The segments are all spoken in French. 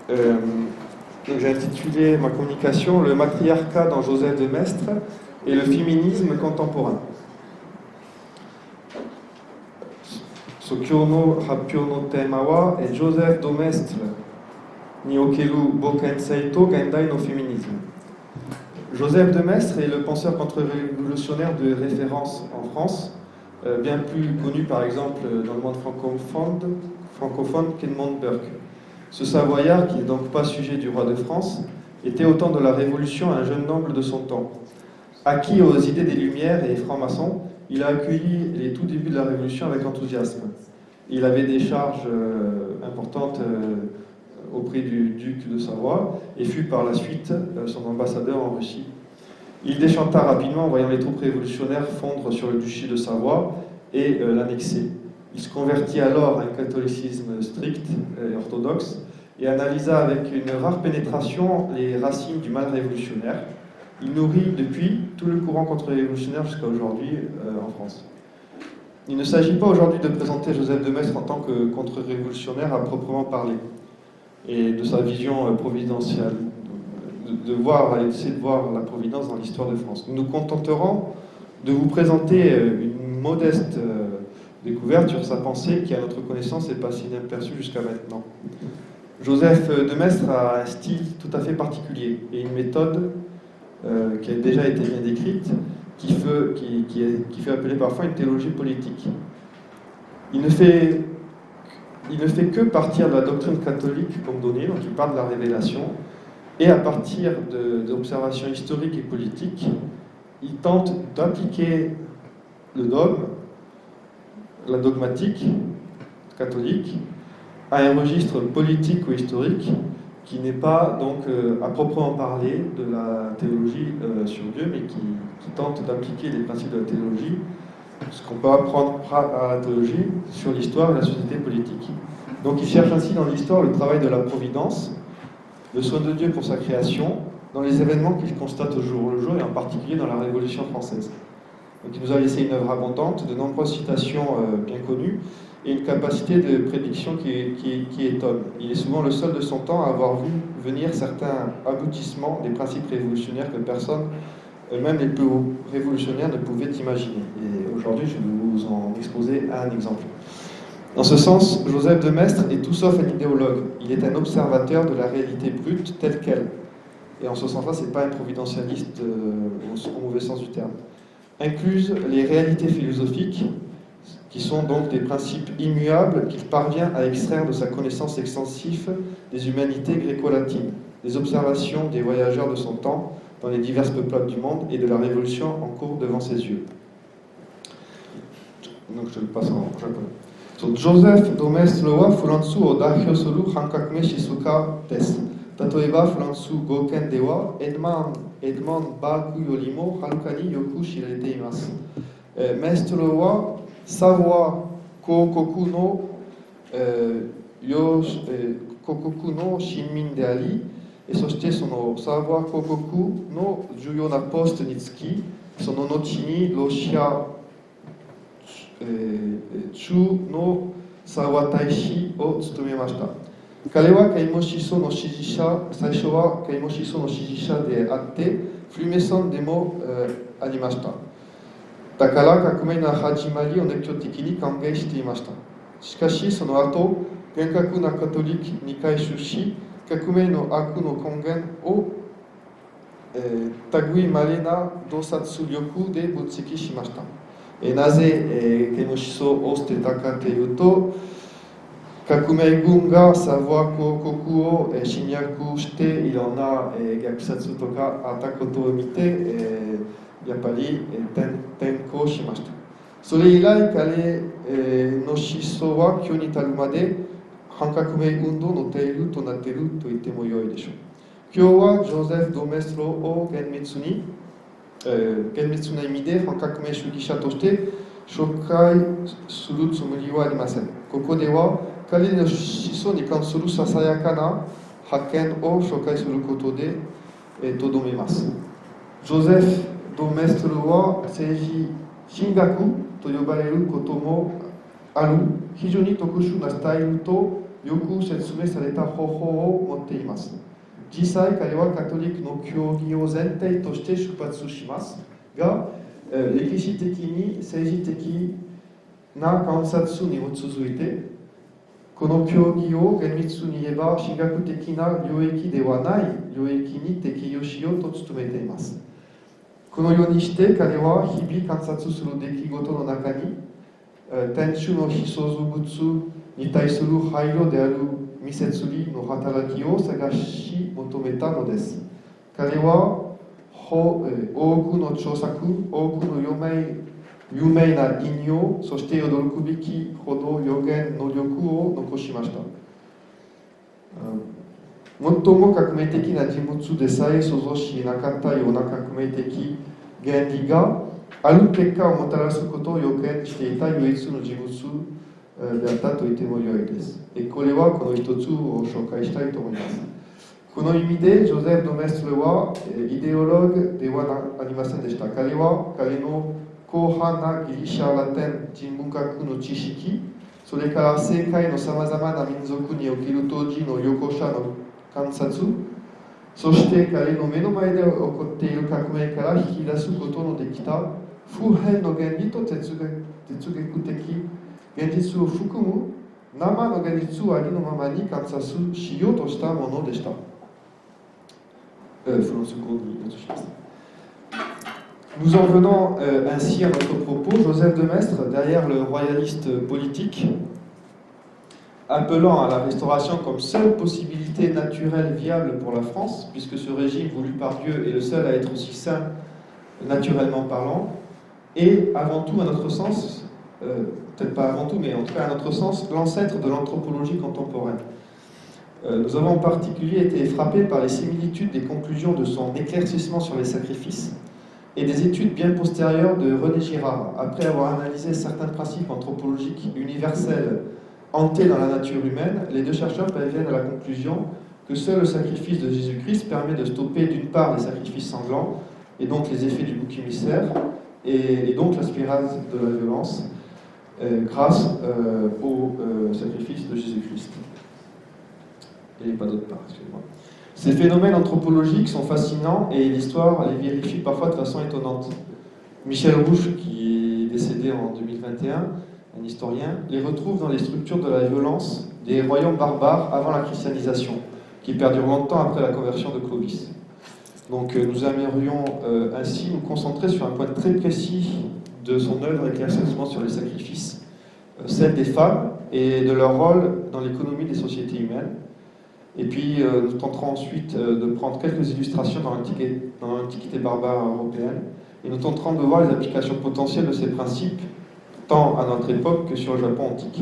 Donc j'ai intitulé ma communication Le matriarcat dans Joseph de Maistre et le féminisme contemporain. Kyō no happyō no teima wa Joseph de Maistre ni okeru bokensei to gendai no féminisme. Joseph de Maistre est le penseur contre-révolutionnaire de référence en France, bien plus connu par exemple dans le monde francophone qu'Edmond Burke. Ce Savoyard, qui n'est donc pas sujet du roi de France, était au temps de la Révolution un jeune noble de son temps. Acquis aux idées des Lumières et franc-maçon, il a accueilli les tout débuts de la Révolution avec enthousiasme. Il avait des charges importantes auprès du duc de Savoie et fut par la suite son ambassadeur en Russie. Il déchanta rapidement en voyant les troupes révolutionnaires fondre sur le duché de Savoie et l'annexer. Il se convertit alors à un catholicisme strict et orthodoxe et analysa avec une rare pénétration les racines du mal révolutionnaire. Il nourrit depuis tout le courant contre-révolutionnaire jusqu'à aujourd'hui en France. Il ne s'agit pas aujourd'hui de présenter Joseph de Maistre en tant que contre-révolutionnaire à proprement parler et de sa vision providentielle, d'essayer de voir la providence dans l'histoire de France. Nous nous contenterons de vous présenter une modeste découverte sur sa pensée qui, à notre connaissance, est passée inaperçue jusqu'à maintenant. Joseph de Maistre a un style tout à fait particulier et une méthode qui a déjà été bien décrite, qui fait appeler parfois une théologie politique. Il ne fait que partir de la doctrine catholique comme donnée, donc il part de la révélation, et à partir d'observations historiques et politiques, il tente d'appliquer le dogme, la dogmatique catholique, à un registre politique ou historique qui n'est pas donc à proprement parler de la théologie sur Dieu, mais qui tente d'appliquer les principes de la théologie, ce qu'on peut apprendre à la théologie sur l'histoire et la société politique. Donc il cherche ainsi dans l'histoire le travail de la providence, le soin de Dieu pour sa création, dans les événements qu'il constate au jour le jour, et en particulier dans la Révolution française. Donc il nous a laissé une œuvre abondante, de nombreuses citations bien connues, et une capacité de prédiction qui étonne. Il est souvent le seul de son temps à avoir vu venir certains aboutissements des principes révolutionnaires que personne, même les plus révolutionnaires, ne pouvait imaginer. Et aujourd'hui, je vais vous en exposer un exemple. Dans ce sens, Joseph de Maistre est tout sauf un idéologue. Il est un observateur de la réalité brute telle qu'elle. Et en ce sens-là, ce n'est pas un providentialiste au mauvais sens du terme. Incluses les réalités philosophiques, qui sont donc des principes immuables qu'il parvient à extraire de sa connaissance extensive des humanités gréco-latines, des observations des voyageurs de son temps dans les diverses peuplades du monde et de la révolution en cours devant ses yeux. Donc je le passe en japonais. Joseph de Maistre wa Furansu o daihyo suru hankakme shisuka desu. Tatoeba Furansu goken de wa Edmond Baku yorimo harukani yoku shirarete imasu. Maistre wa Savoie Kokoku no Kokoku no shinmin de ari, そしてそのサーバー広告の重要なポストにつき、その後にロシア中のサーバー大使を務めました。彼は啓蒙思想の支持者、最初は啓蒙思想の支持者であって、フリーメソンでもありました。だから革命の始まりを熱狂的に歓迎していました。しかしその後、厳格なカトリックに改宗し、革命の悪の根源を、類まれな洞察力で分析しました。なぜ、啓蒙思想を捨てたかというと、革命軍がサヴォア公国を侵略していろんな虐殺とかあったことを見て、やっぱり転校しました。それ以来彼の思想は今日に至るまで反革命運動のテールとなっていると言ってもよいでしょう。今日はジョゼフ・ドメストロを厳密な意味で反革命主義者として紹介するつもりはありません。ここでは彼の思想に関するささやかな発見を紹介することでとどめます。ジョゼフ・ドメストロは政治神学と呼ばれることもある非常に特殊なスタイルとよく説明された方法を持っています。実際彼はカトリックの教義を前提として出発しますが、歴史的に政治的な観察に基づいて、この教義を厳密に言えば神学的な領域ではない領域に適用しようと努めています。このようにして彼は日々観察する出来事の中に、天主の被創造物に対する配慮である密接理の働きを探し求めたのです。彼は多くの著作、多くの有名な引用、そして驚くべきほど予言能力を残しました。最も革命的な人物でさえ想像しなかったような革命的原理がある結果をもたらすことを予見していた唯一の人物であったと言っても良いです。これはこの一つを紹介したいと思います。この意味でジョゼフ・ドメストレはイデオログではありませんでした。彼は彼の広範なギリシャ・ラテン人文学の知識、それから世界のさまざまな民族における当時の旅行者の観察、そして彼の目の前で起こっている革命から引き出すことのできた普遍の原理と哲学的現実を含む生の現実をありのままに観察しようとしたものでした。Nous en venons ainsi à notre propos. Joseph de Maistre, derrière le royaliste politique, appelant à la restauration comme seule possibilité naturelle viable pour la France, puisque ce régime voulu par Dieu est le seul à être aussi saint naturellement parlant, et avant tout, à notre sens, peut-être pas avant tout, mais en tout cas à notre sens, l'ancêtre de l'anthropologie contemporaine. Nous avons en particulier été frappés par les similitudes des conclusions de son éclaircissement sur les sacrifices et des études bien postérieures de René Girard. Après avoir analysé certains principes anthropologiques universels hantés dans la nature humaine, les deux chercheurs parviennent à la conclusion que seul le sacrifice de Jésus-Christ permet de stopper d'une part les sacrifices sanglants et donc les effets du bouc émissaire et donc la spirale de la violence grâce au sacrifice de Jésus-Christ. Il n'y a pas d'autre part, excusez-moi. Ces phénomènes anthropologiques sont fascinants et l'histoire les vérifie parfois de façon étonnante. Michel Rouche, qui est décédé en 2021, un historien, les retrouve dans les structures de la violence des royaumes barbares avant la christianisation, qui perdurent longtemps après la conversion de Clovis. Donc nous aimerions ainsi nous concentrer sur un point très précis de son œuvre éclaircissement sur les sacrifices, celle des femmes et de leur rôle dans l'économie des sociétés humaines. Et puis nous tenterons ensuite de prendre quelques illustrations dans l'Antiquité barbare européenne et nous tenterons de voir les applications potentielles de ces principes tant à notre époque que sur le Japon antique.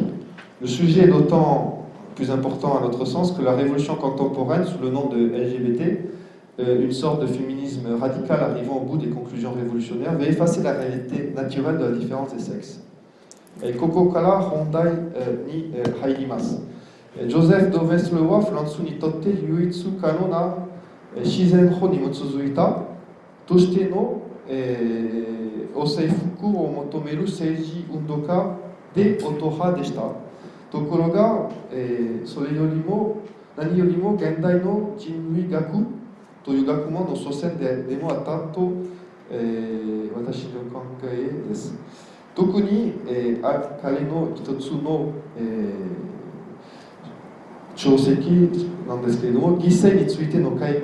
Le sujet est d'autant plus important à notre sens que la révolution contemporaine sous le nom de LGBT, une sorte de féminisme radical arrivant au bout des conclusions révolutionnaires, va effacer la réalité naturelle de la différence des sexes. Koko kara hondai ni hairimasu. Joseph de Maistreはフランスにとって唯一可能な自然法に基づいたとしてのお征服を求める政治運動家で音派でした。ところが、それよりも何よりも現代の人類学という学問の祖先でもあったと、私の考えです。特に、彼の一つの、書籍なんですけれども、犠牲についての解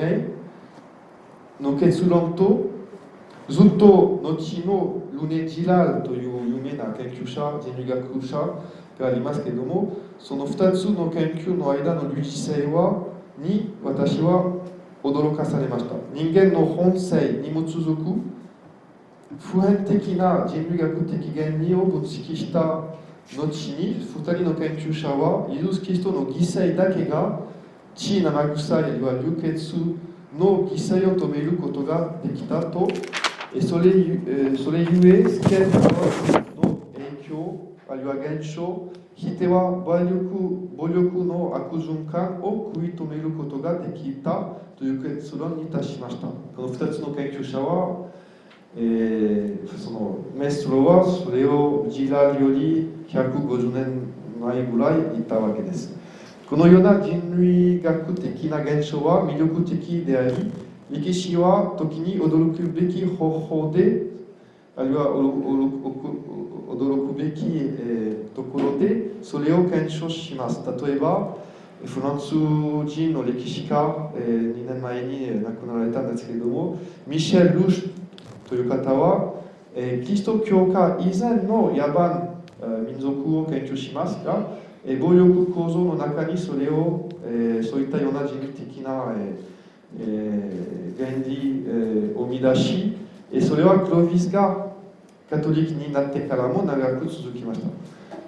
明の結論と、ずっと後のルネ・ジラールという有名な研究者、人類学者がありますけれども、その2つの研究の間の類似性に私は驚かされました。人間の本性に基づく普遍的な人類学的原理を分析した後に2人の研究者はイエス・キリストの犠牲だけが血生臭いあるいは流血の犠牲を止めることができたと、それゆえスケートの影響あるいは現象、ひいては暴力の悪循環を食い止めることができたという結論に達しました。この2つの研究者はそのメストロはそれをジラールより150年前ぐらい言ったわけです。このような人類学的な現象は魅力的であり、歴史は時に驚くべき方法で、あるいは驚くべき、ところでそれを検証します。例えば、フランス人の歴史家、2年前に亡くなられたんですけれども、ミシェル・ルーシュという方は、キリスト教化以前の野蛮民族を研究しますが、暴力構造の中にそれを、そういったような人類的な、原理、を生み出し、それはクロビスがカトリックになってからも長く続きました。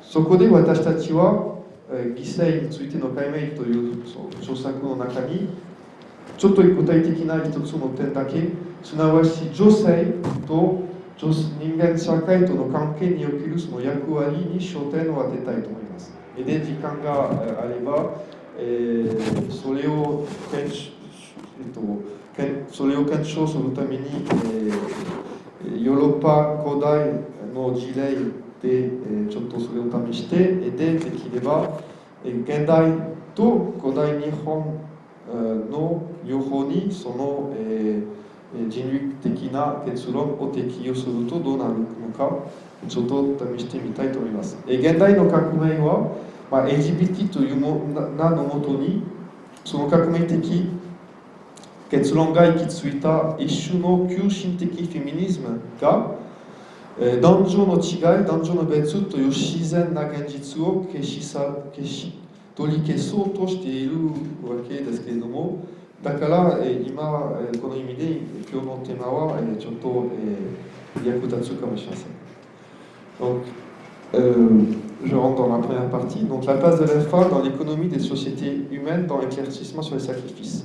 そこで私たちは、犠牲についての解明という著作の中に、ちょっと具体的な一つの点だけ、すなわち女性と人間社会との関係におけるその役割に焦点を当てたいと思います。で、時間があれば、それを検証するために、ヨーロッパ古代の事例で、ちょっとそれを試して、できれば、現代と古代日本の両方にその、人類的な結論を適用するとどうなるのか、ちょっと試してみたいと思います。現代の革命は、LGBT という名のもとに、その革命的結論が行き着いた一種の急進的フェミニズムが、男女の違い、男女の別という自然な現実を取り消そうとしているわけですけれども、だから、今、この意味で今日のテーマは、ちょっと、役立つかもしれません。Donc, je rentre dans la première partie. Donc, la place de la femme dans l'économie des sociétés humaines dans l'éclaircissement sur les sacrifices.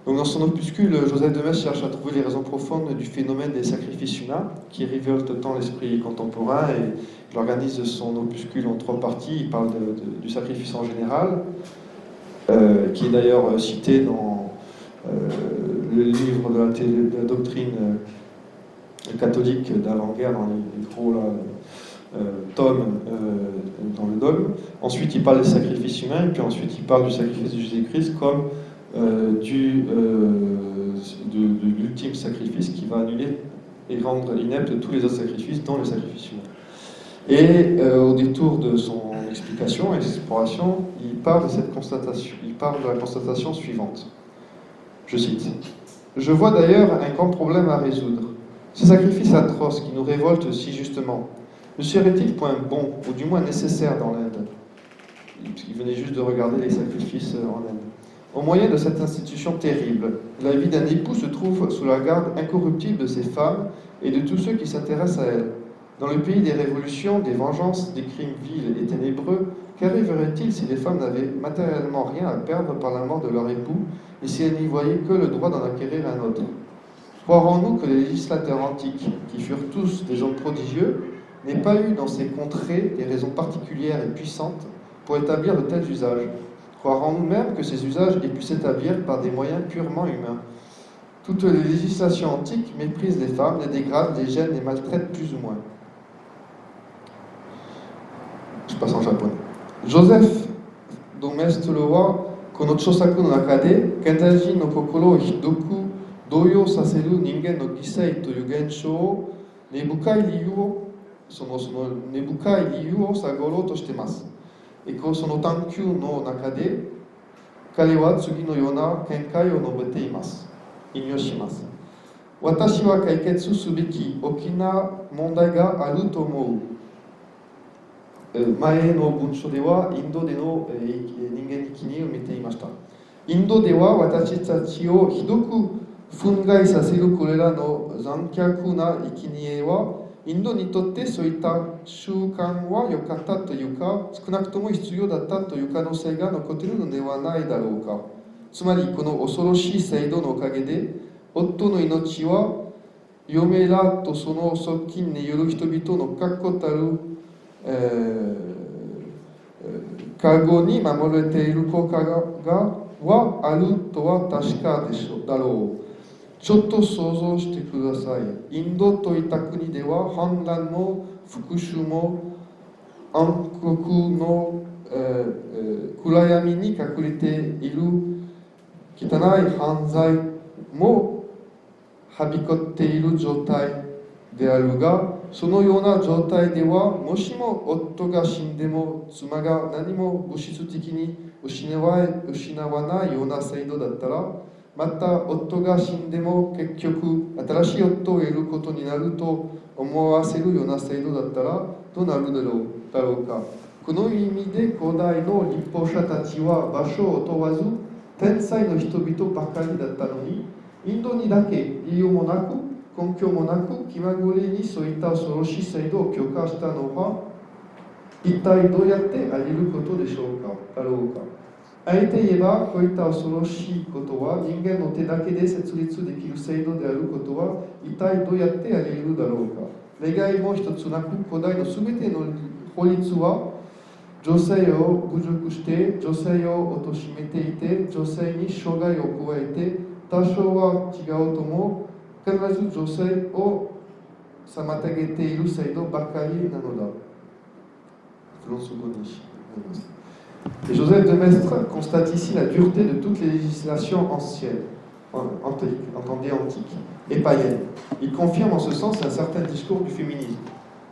Donc, dans son opuscule, Joseph de Maistre cherche à trouver les raisons profondes du phénomène des sacrifices humains qui révolte tant l'esprit contemporain, et il organise son opuscule en 3 parties. Il parle du sacrifice en général, qui est d'ailleurs cité dans le livre de la doctrine catholique d'avant-guerre, dans les gros tomes dans le dogme. Ensuite, il parle des sacrifices humains, et puis ensuite, il parle du sacrifice de Jésus-Christ comme de l'ultime sacrifice qui va annuler et rendre inepte tous les autres sacrifices, dont le sacrifice humain. Et au détour de son explication et exploration, il parle de cette constatation, il parle de la constatation suivante. Je cite: Je vois d'ailleurs un grand problème à résoudre. Ce sacrifice atroce qui nous révolte si justement, ne serait-il point bon, ou du moins nécessaire dans l'Inde? Il venait juste de regarder les sacrifices en Inde. Au moyen de cette institution terrible, la vie d'un époux se trouve sous la garde incorruptible de ses femmes et de tous ceux qui s'intéressent à elles. Dans le pays des révolutions, des vengeances, des crimes vils et ténébreux, qu'arriverait-il si les femmes n'avaient matériellement rien à perdre par la mort de leur époux et si elles n'y voyaient que le droit d'en acquérir un autre? Croirons-nous que les législateurs antiques, qui furent tous des hommes prodigieux, n'aient pas eu dans ces contrées des raisons particulières et puissantes pour établir de tels usages? Croirons-nous même que ces usages aient pu s'établir par des moyens purement humains? Toutes les législations antiques méprisent les femmes, les dégradent, les gênent, les maltraitent plus ou moins. Je passe en japonais. Joseph do Maistre wa kono chosaku no naka de gentai jin no kokoro o hidoku doyo saseru ningen no gisei toいう現象を根深い理由をその根深い理由を探ろうとしています。その探求の中で彼は次のような見解を述べています。引用します。私は解決すべき大きな問題があると思う。前の文書ではインドでの人間生きにを見ていました。インドでは私たちをひどく憤慨させるこれらの残虐な生贄はインドにとってそういった習慣は良かったというか、少なくとも必要だったという可能性が残っているのではないだろうか。つまりこの恐ろしい制度のおかげで、夫の命は嫁らとその側近による人々の確固たる、覚悟に守られている効果はあるとは確かだろう。ちょっと想像してください。インドといった国では反乱も復讐も暗黒の暗闇に隠れている汚い犯罪もはびこっている状態であるが、そのような状態では、もしも夫が死んでも妻が何も物質的に失わないような制度だったら、また夫が死んでも結局新しい夫を得ることになると思わせるような制度だったらどうなるだろうか。この意味で古代の立法者たちは場所を問わず天才の人々ばかりだったのに、インドにだけ理由もなく根拠もなく気まぐれにそういった恐ろしい制度を許可したのは一体どうやってあり得ることでしょうかだろうか。あえて言えば、こういった恐ろしいことは人間の手だけで設立できる制度であることは一体どうやってあり得るだろうか。例外も一つなく、古代のすべての法律は女性を侮辱して女性を貶めていて、女性に障害を加えて、多少は違うとも必ず女性を妨げている制度ばかりなのだ。Et Joseph de Maistre constate ici la dureté de toutes les législations anciennes, entendez antiques, et païennes. Il confirme en ce sens un certain discours du féminisme.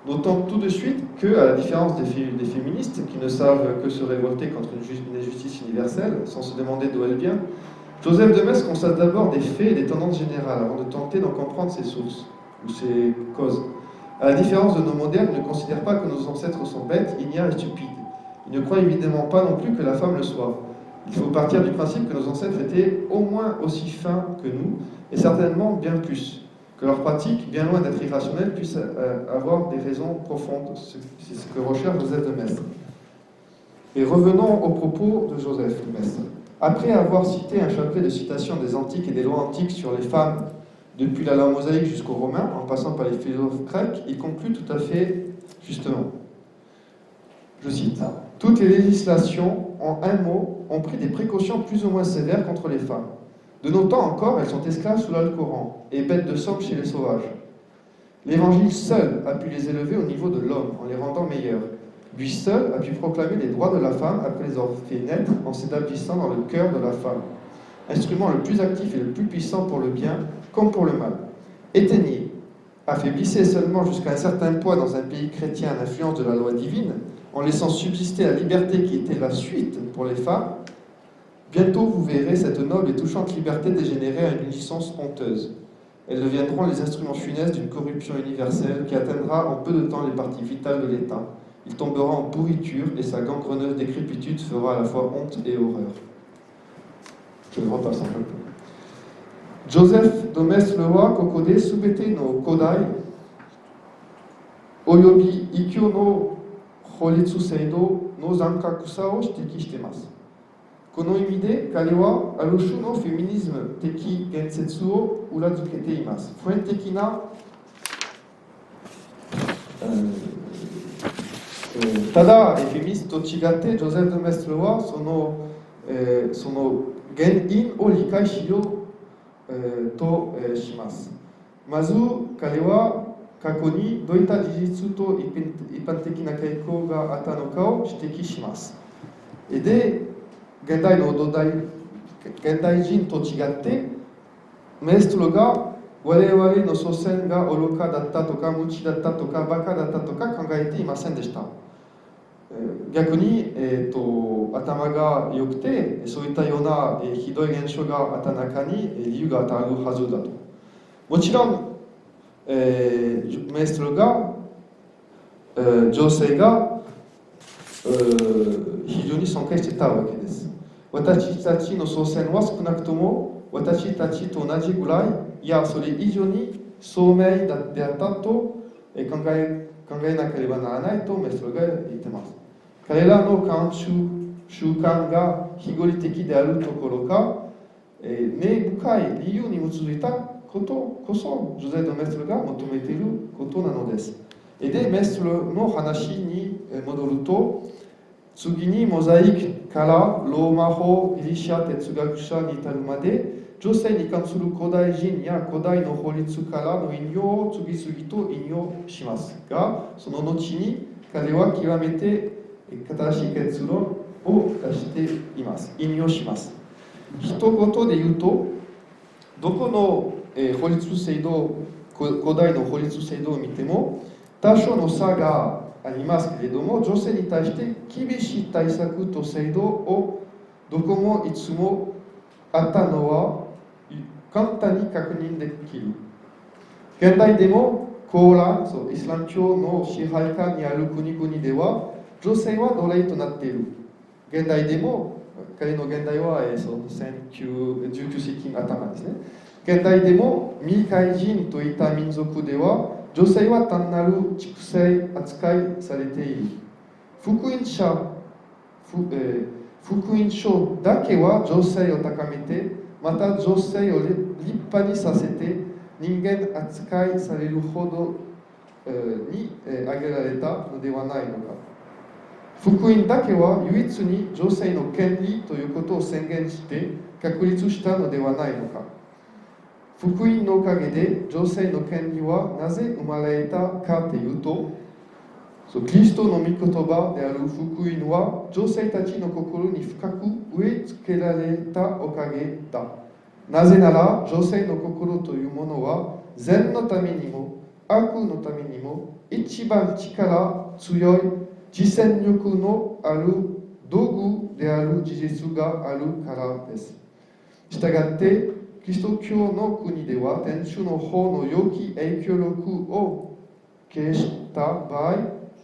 Notons tout de suite que, à la différence des féministes qui ne savent que se révolter contre une injustice universelle, sans se demander d'où elle vient, Joseph de Maistre constate d'abord des faits et des tendances générales avant de tenter d'en comprendre ses sources ou ses causes. À la différence de nos modernes, il ne considère pas que nos ancêtres sont bêtes, ignares et stupides. Il ne croit évidemment pas non plus que la femme le soit. Il faut partir du principe que nos ancêtres étaient au moins aussi fins que nous, et certainement bien plus. Que leurs pratiques, bien loin d'être irrationnelles, puissent avoir des raisons profondes. C'est ce que recherche Joseph de Maistre. Et revenons aux propos de Joseph de Maistre. Après avoir cité un chapelet de citations des antiques et des lois antiques sur les femmes, depuis la loi mosaïque jusqu'aux Romains, en passant par les philosophes grecs, il conclut tout à fait justement. Je cite, « Toutes les législations, en un mot, ont pris des précautions plus ou moins sévères contre les femmes. De nos temps encore, elles sont esclaves sous l'Alcoran et bêtes de somme chez les sauvages. L'Évangile seul a pu les élever au niveau de l'homme en les rendant meilleurs. Lui seul a pu proclamer les droits de la femme après les avoir fait naître en s'établissant dans le cœur de la femme. Instrument le plus actif et le plus puissant pour le bien comme pour le mal. Éteignez, affaiblissez seulement jusqu'à un certain point dans un pays chrétien l'influence de la loi divine, en laissant subsister la liberté qui était la suite pour les femmes, bientôt vous verrez cette noble et touchante liberté dégénérer à une licence honteuse. Elles deviendront les instruments funestes d'une corruption universelle qui atteindra en peu de temps les parties vitales de l'État. Il tombera en pourriture et sa gangreneuse décrépitude fera à la fois honte et horreur. » Je le repasse un peu. Joseph de Maistre wa kokode subete no kodai oyobi ikkyo no horitsu seido no zankakusa o shiteki shitemasu. この意味で彼はある種のフェミニズム的言説を裏付けています。普遍的な、ただフェミニストと違ってジョゼフ・ド・メストレはその原因を理解しようとします。まず彼は過去にどういった事実と一般的な傾向があったのかを指摘します。で現代人と違ってメストロが我々の祖先が愚かだったとか無知だったとかバカだったとか考えていませんでした。逆に、頭が良くてそういったようなひどい現象があった中に理由があるはずだと。もちろん、メストロが、女性が非常に尊敬してたわけです。私たちの祖先は少なくとも私たちと同じぐらい、いやそれ以上に聡明であったと考えなければならないとメストロが言っています。彼らの習慣が非合理的であるところか、根深い理由に基づいたことこそジョゼフ・ド・メストロが求めていることなのです。で、メストロの話に戻ると、次にモザイクからローマ法、ギリシャ哲学者に至るまで、女性に関する古代人や古代の法律からの引用を次々と引用しますが、その後に彼は極めて正しい結論を出しています。引用します。一言で言うと、どこの、法律制度、古代の法律制度を見ても、多少の差がありますけれども、女性に対して厳しい対策と制度をどこもいつもあったのは簡単に確認できる。現代でもコーラン、イスラム教の支配下にある国々では、女性は奴隷となっている。現代でも、彼の現代は19世紀頭ですね。現代でも未開人といった民族では、女性は単なる畜生扱いされている。福音書だけは女性を高めて、また女性を立派にさせて、人間扱いされるほどに挙げられたのではないのか。福音だけは唯一に女性の権利ということを宣言して確立したのではないのか。福音のおかげで女性の権利はなぜ生まれたかというと、キリストの御言葉である福音は女性たちの心に深く植え付けられたおかげだ。なぜなら女性の心というものは善のためにも悪のためにも一番力強い実践力のある道具である事実があるからです。したがってキリスト教の国では天主の方の良き影響力を消した場合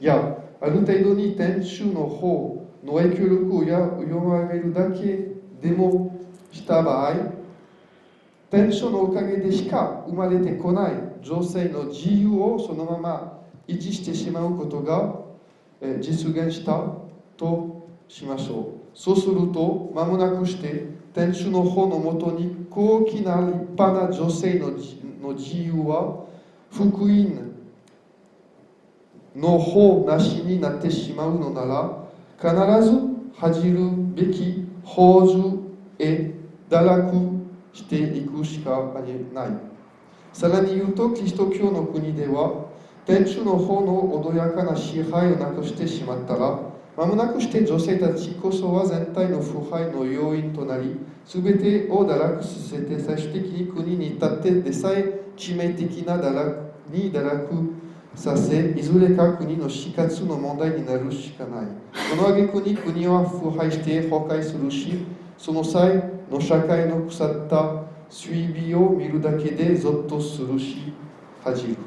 やある程度に天主の方の影響力を上げるだけでもした場合、天主のおかげでしか生まれてこない女性の自由をそのまま維持してしまうことが実現したとしましょう。そうすると間もなくして天主の方のもとに高貴な立派な女性の自由は福音の方なしになってしまうのなら、必ず恥じるべき宝珠へ堕落していくしかありない。さらに言うと、キリスト教の国では天主の方の穏やかな支配をなくしてしまったら、まもなくして女性たちこそは全体の腐敗の要因となり、すべてを堕落させて、最終的に国に至ってでさえ致命的な堕落させ、いずれか国の死活の問題になるしかない。この挙句に国は腐敗して崩壊するし、その際の社会の腐った水美を見るだけでゾッとするし、恥じる。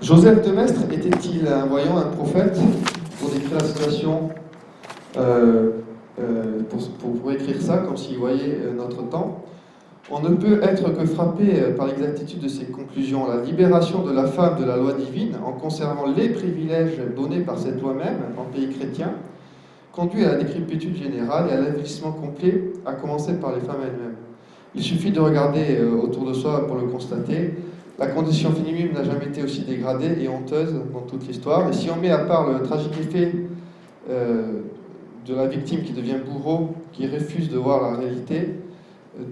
Joseph de Maistre était-il un voyant, un prophète pour décrire la situation, pour écrire ça comme s'il voyait notre temps? On ne peut être que frappé par l'exactitude de ses conclusions. La libération de la femme de la loi divine, en conservant les privilèges donnés par cette loi même en pays chrétien, conduit à la décrépitude générale et à l'avilissement complet, à commencer par les femmes elles-mêmes. Il suffit de regarder autour de soi pour le constater. La condition féminine n'a jamais été aussi dégradée et honteuse dans toute l'histoire. Et si on met à part le tragique effet de la victime qui devient bourreau, qui refuse de voir la réalité,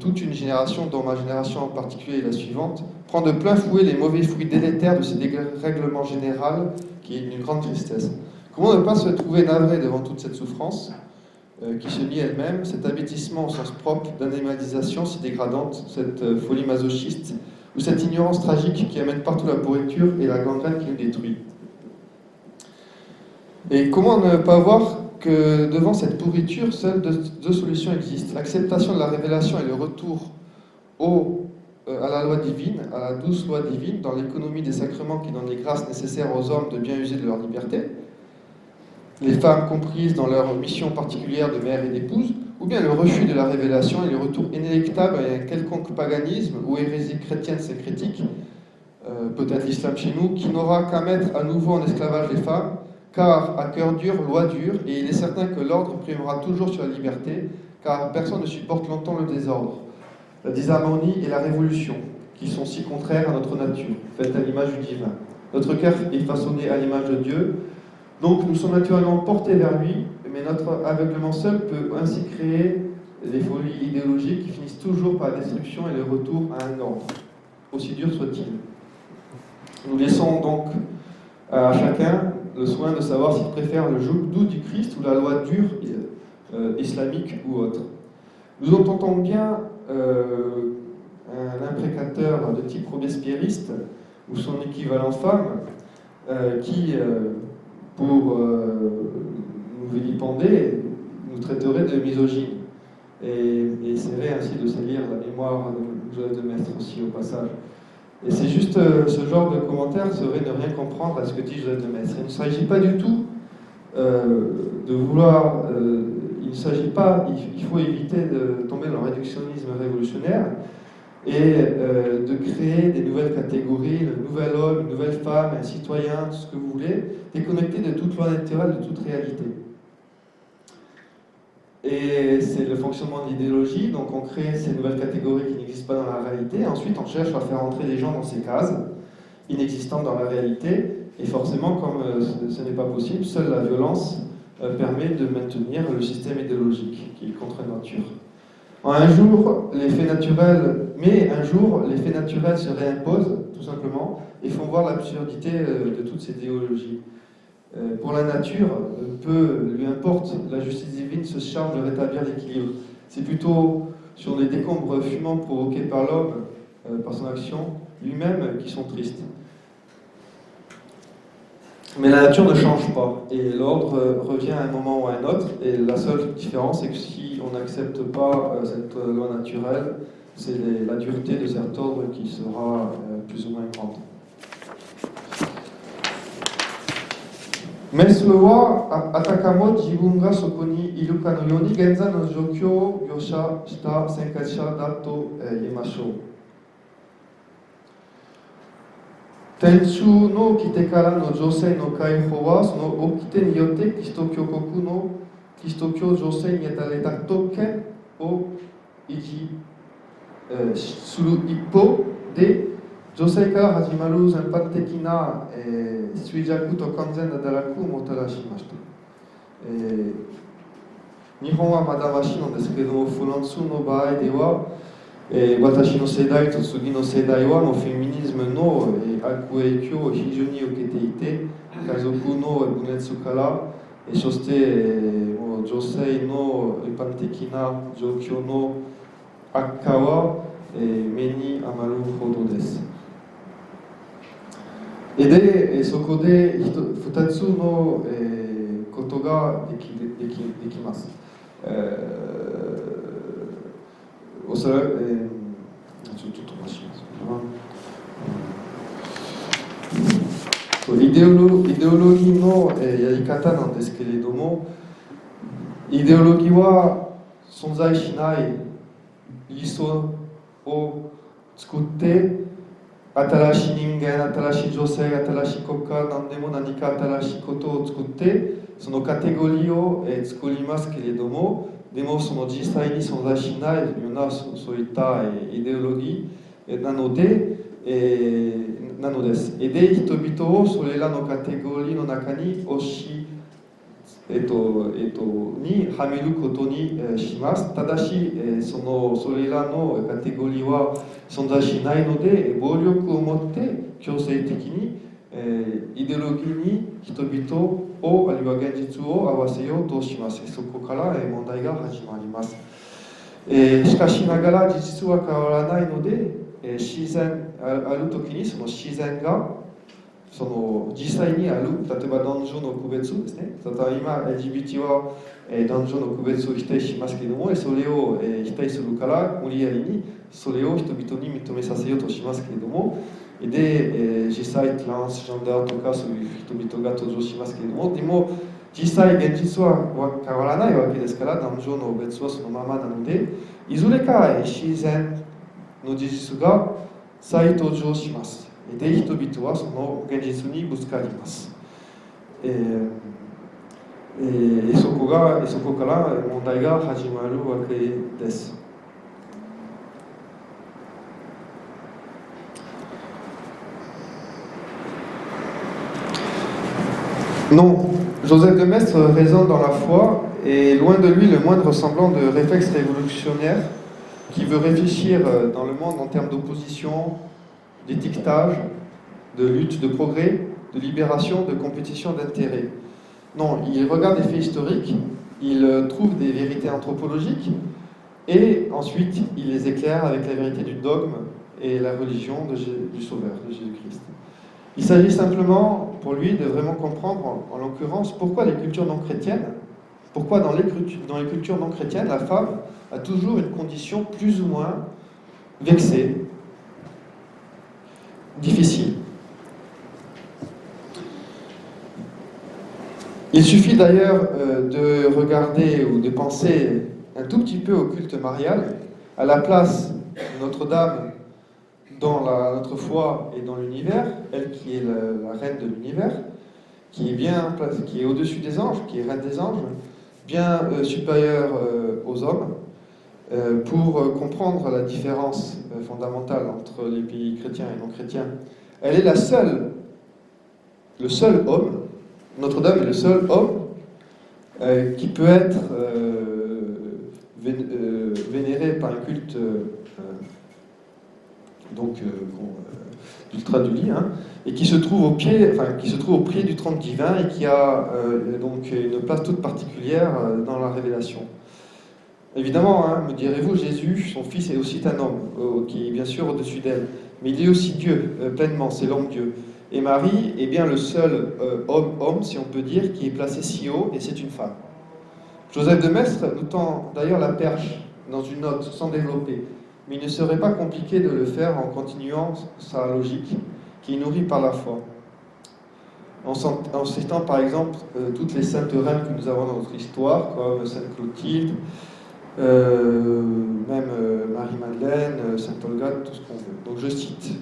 toute une génération, dont ma génération en particulier et la suivante, prend de plein fouet les mauvais fruits délétères de ces dérèglements généraux qui est d'une grande tristesse. Comment ne pas se trouver navré devant toute cette souffrance qui se nie elle-même, cet abêtissement au sens propre d'animalisation si dégradante, cette folie masochiste, ou cette ignorance tragique qui amène partout la pourriture et la gangrène qui nous détruit. Et comment ne pas voir que devant cette pourriture, seules deux solutions existent. L'acceptation de la révélation et le retour à la loi divine, à la douce loi divine, dans l'économie des sacrements qui donnent les grâces nécessaires aux hommes de bien user de leur liberté, les femmes comprises dans leur mission particulière de mère et d'épouse, ou bien le refus de la révélation et le retour inéluctable à un quelconque paganisme ou hérésie chrétienne syncrétique, peut-être l'islam chez nous, qui n'aura qu'à mettre à nouveau en esclavage les femmes, car à cœur dur, loi dure, et il est certain que l'ordre primera toujours sur la liberté, car personne ne supporte longtemps le désordre, la disharmonie et la révolution, qui sont si contraires à notre nature, faite à l'image du divin. Notre cœur est façonné à l'image de Dieu, donc nous sommes naturellement portés vers lui, mais notre aveuglement seul peut ainsi créer des folies idéologiques qui finissent toujours par la destruction et le retour à un ordre, aussi dur soit-il. Nous laissons donc à chacun le soin de savoir s'il préfère le joug doux du Christ ou la loi dure islamique ou autre. Nous entendons bien un imprécateur de type robespierriste ou son équivalent femme qui, pour nous vilipender, nous traiterait de misogyne et essaierait ainsi de salir la mémoire de Joseph de Maistre aussi au passage. Et c'est juste ce genre de commentaire serait ne rien comprendre à ce que dit Joseph de Maistre. Il ne s'agit pas du tout de vouloir... il ne s'agit pas... Il faut éviter de tomber dans le réductionnisme révolutionnaire et de créer des nouvelles catégories, le nouvel homme, une nouvelle femme, un citoyen, tout ce que vous voulez, déconnecté de toute loi naturelle, de toute réalité. Et c'est le fonctionnement de l'idéologie, donc on crée ces nouvelles catégories qui n'existent pas dans la réalité, et ensuite on cherche à faire entrer les gens dans ces cases, inexistantes dans la réalité, et forcément, comme ce n'est pas possible, seule la violence permet de maintenir le système idéologique, qui est contre nature. Un jour, les faits naturels se réimposent, tout simplement, et font voir l'absurdité de toutes ces idéologies. Pour la nature, peu lui importe, la justice divine se charge de rétablir l'équilibre. C'est plutôt sur les décombres fumants provoqués par l'homme, par son action lui-même, qui sont tristes. Mais la nature ne change pas, et l'ordre revient à un moment ou à un autre, et la seule différence, c'est que si on n'accepte pas cette loi naturelle, c'est la dureté de cet ordre qui sera plus ou moins grande. メスはあたかも自分がそこにいるかのように現在の状況を描写した先会者だと言いましょう。天主の来てからの女性の解放はその掟によってキリスト教国のキリスト教女性に与えた特権を維持する一方で女性から始まる全般的な衰弱と完全な堕落をもたらしました。日本はまだましなんですけども、フランスの場合では、私の世代と次の世代はもうフェミニズムの悪影響を非常に受けていて、家族の分裂から、そしてもう女性の一般的な状況の悪化は目に余るほどです。で、そこで2つのことができます。おそらく、ちょっと飛ばします。イデオロギーのやり方なんですけれども、イデオロギーは存在しない理想を作って、新しい人間、新しい女性、新しい国家、何でも何か新しいことを作って、そのカテゴリーを作りますけれども、でもその実際に存在しないようなそういったイデオロギーなのです。で、人々をそれらのカテゴリーの中ににはめることにします。ただし、それらのカテゴリーは存在しないので、暴力を持って強制的にイデオロギーに人々をあるいは現実を合わせようとします。そこから問題が始まります。しかしながら事実は変わらないので、自然ある時にその自然がその実際にある、例えば男女の区別ですね。例えば今 LGBT は男女の区別を否定しますけれども、それを否定するから無理やりにそれを人々に認めさせようとしますけれども、で、実際トランスジェンダーとかそういう人々が登場しますけれども、でも実際現実は変わらないわけですから、男女の別はそのままなので、いずれか自然の事実が再登場します。で、人々はその現実にぶつかります。そこから問題が始まるわけです。Non, Joseph de Maistre raisonne dans la foi et loin de lui le moindre semblant de réflexe révolutionnaire qui veut réfléchir dans le monde en termes d'opposition, d'étiquetage, de lutte, de progrès, de libération, de compétition d'intérêts. Non, il regarde les faits historiques, il trouve des vérités anthropologiques, et ensuite il les éclaire avec la vérité du dogme et la religion du Sauveur, de Jésus-Christ. Il s'agit simplement, pour lui, de vraiment comprendre, en l'occurrence, pourquoi les cultures non chrétiennes, pourquoi dans les cultures non chrétiennes, la femme a toujours une condition plus ou moins vexée, difficile. Il suffit d'ailleurs de regarder ou de penser un tout petit peu au culte marial, à la place de Notre-Dame dans notre foi et dans l'univers, elle qui est la reine de l'univers, qui est au-dessus des anges, qui est reine des anges, bien supérieure aux hommes, pour comprendre la différence fondamentale entre les pays chrétiens et non chrétiens. Elle est le seul homme, Notre-Dame est le seul homme qui peut être vénéré par un culte ultra du lit, et qui se trouve au pied du trône divin et qui a donc une place toute particulière dans la révélation. Évidemment, me direz-vous, Jésus, son fils, est aussi un homme, qui est bien sûr au-dessus d'elle, mais il est aussi Dieu, pleinement, c'est l'homme Dieu. Et Marie est bien le seul homme, si on peut dire, qui est placé si haut, et c'est une femme. Joseph de Maistre nous tend d'ailleurs la perche dans une note, sans développer, mais il ne serait pas compliqué de le faire en continuant sa logique, qui est nourrie par la foi. En citant par exemple toutes les saintes reines que nous avons dans notre histoire, comme Sainte Clotilde, même Marie-Madeleine, Sainte Olga, tout ce qu'on veut. Donc je cite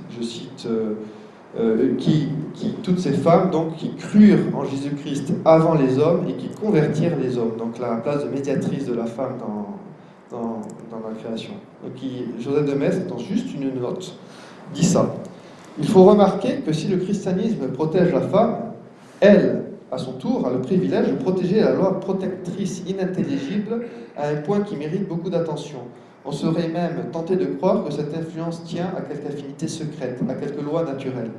toutes ces femmes donc, qui crurent en Jésus-Christ avant les hommes et qui convertirent les hommes. Donc la place de médiatrice de la femme dans la création. Donc Joseph de Maistre, dans juste une note, dit ça. Il faut remarquer que si le christianisme protège la femme, elle, à son tour, a le privilège de protéger la loi protectrice inintelligible à un point qui mérite beaucoup d'attention. On serait même tenté de croire que cette influence tient à quelque affinité secrète, à quelque loi naturelle.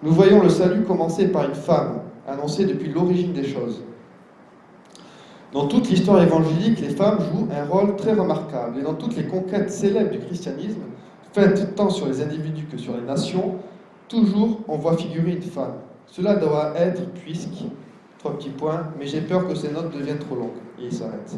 Nous voyons le salut commencer par une femme, annoncée depuis l'origine des choses. Dans toute l'histoire évangélique, les femmes jouent un rôle très remarquable, et dans toutes les conquêtes célèbres du christianisme, faites tant sur les individus que sur les nations, toujours on voit figurer une femme. Cela doit être puisque, 3 petits points, mais j'ai peur que ces notes deviennent trop longues. Et il s'arrête.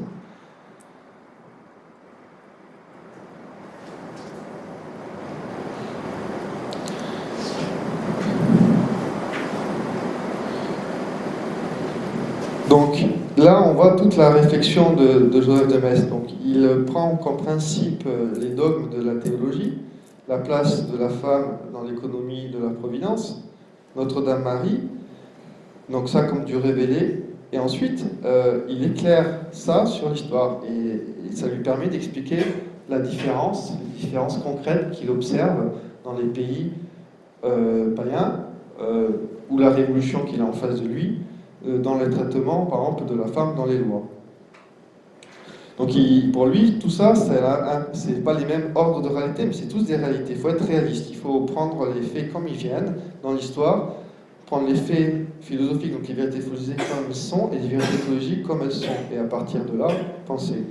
Donc là, on voit toute la réflexion de Joseph de Maistre. Donc, il prend comme principe les dogmes de la théologie, la place de la femme dans l'économie de la providence, Notre-Dame Marie, donc ça comme du révélé, et ensuite il éclaire ça sur l'histoire, et ça lui permet d'expliquer les différences concrètes qu'il observe dans les pays païens, ou la révolution qu'il a en face de lui, dans le traitement, par exemple, de la femme dans les lois. Donc pour lui, tout ça, c'est pas les mêmes ordres de réalité, mais c'est tous des réalités. Il faut être réaliste, il faut prendre les faits comme ils viennent dans l'histoire, prendre les faits philosophiques, donc les vérités philosophiques comme elles sont, et les vérités théologiques comme elles sont, et à partir de là, penser.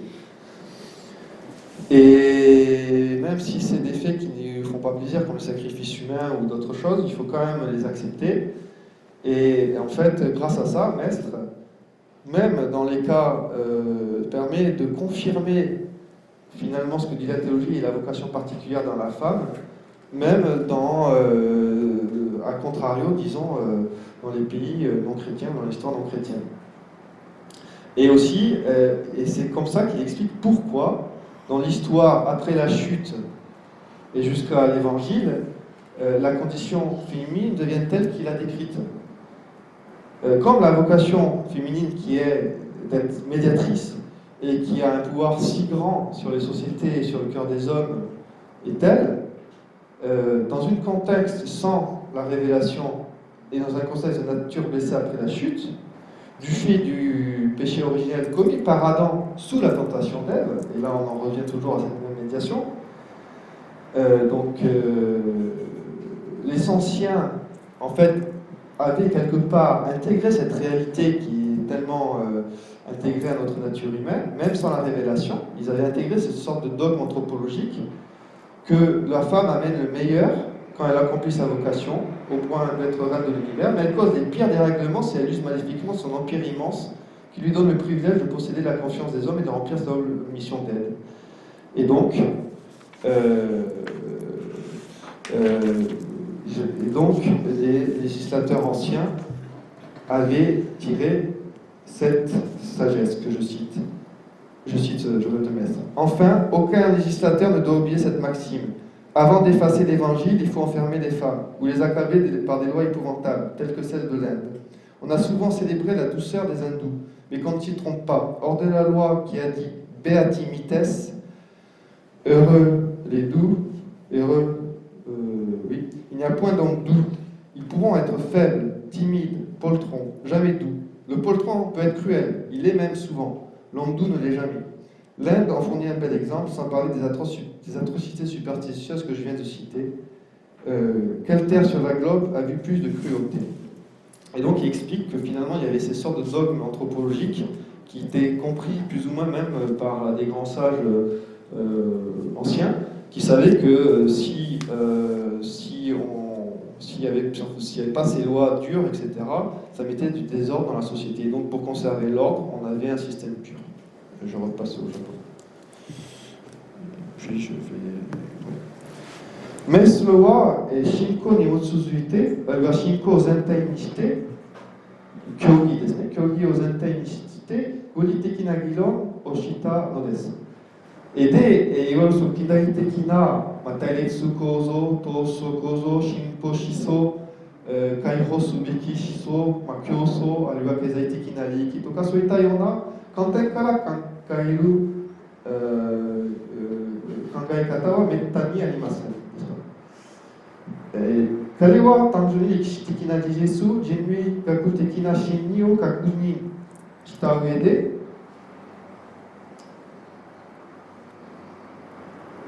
Et même si c'est des faits qui ne font pas plaisir, comme le sacrifice humain ou d'autres choses, il faut quand même les accepter. Et en fait, grâce à ça, Maistre, même dans les cas, permet de confirmer finalement ce que dit la théologie et la vocation particulière dans la femme, même à contrario, disons, dans les pays non chrétiens, dans l'histoire non chrétienne. Et aussi, et c'est comme ça qu'il explique pourquoi, dans l'histoire après la chute et jusqu'à l'évangile, la condition féminine devient telle qu'il a décrite. Comme la vocation féminine qui est d'être médiatrice et qui a un pouvoir si grand sur les sociétés et sur le cœur des hommes est telle, dans un contexte sans la révélation et dans un contexte de nature blessée après la chute, du fait du péché originel commis par Adam sous la tentation d'Ève, et là on en revient toujours à cette même médiation, les anciens, en fait, avaient quelque part intégré cette réalité qui est tellement intégrée à notre nature humaine, même sans la révélation. Ils avaient intégré cette sorte de dogme anthropologique que la femme amène le meilleur quand elle accomplit sa vocation, au point d'être reine de l'univers, mais elle cause les pires dérèglements si elle use maléfiquement son empire immense qui lui donne le privilège de posséder la confiance des hommes et de remplir sa mission d'aide. Et donc, les législateurs anciens avaient tiré cette sagesse que je cite. Je cite Joseph de Maistre. Enfin, aucun législateur ne doit oublier cette maxime. Avant d'effacer l'Évangile, il faut enfermer les femmes, ou les accabler par des lois épouvantables, telles que celles de l'Inde. On a souvent célébré la douceur des hindous, mais qu'on ne s'y trompe pas. Hors de la loi qui a dit « Beati mites », heureux les doux, heureux, oui, il n'y a point d'homme doux. Ils pourront être faibles, timides, poltrons, jamais doux. Le poltron peut être cruel, il l'est même souvent. L'homme doux ne l'est jamais. L'Inde en fournit un bel exemple, sans parler des atrocités superstitieuses que je viens de citer. Quelle terre sur la globe a vu plus de cruauté? Et donc il explique que finalement il y avait ces sortes de dogmes anthropologiques qui étaient compris plus ou moins même par des grands sages anciens, qui savaient que s'il n'y avait pas ces lois dures, etc., ça mettait du désordre dans la société. Et donc pour conserver l'ordre, on avait un système pur. Je repasse au Japon. Puis je fais... Maisそれは信仰に基づいて、あるいは信仰を全体にして、教義ですね、教義を全体にして、合理的な議論をしたのです。で、いわゆる近代的な対立構造、闘争構造、進歩思想、解放すべき思想、競争、あるいは経済的な利益とか、そういったような観点から考え方はめったにありません。彼は単純に歴史的な事実、人類学的な真理を確認した上で、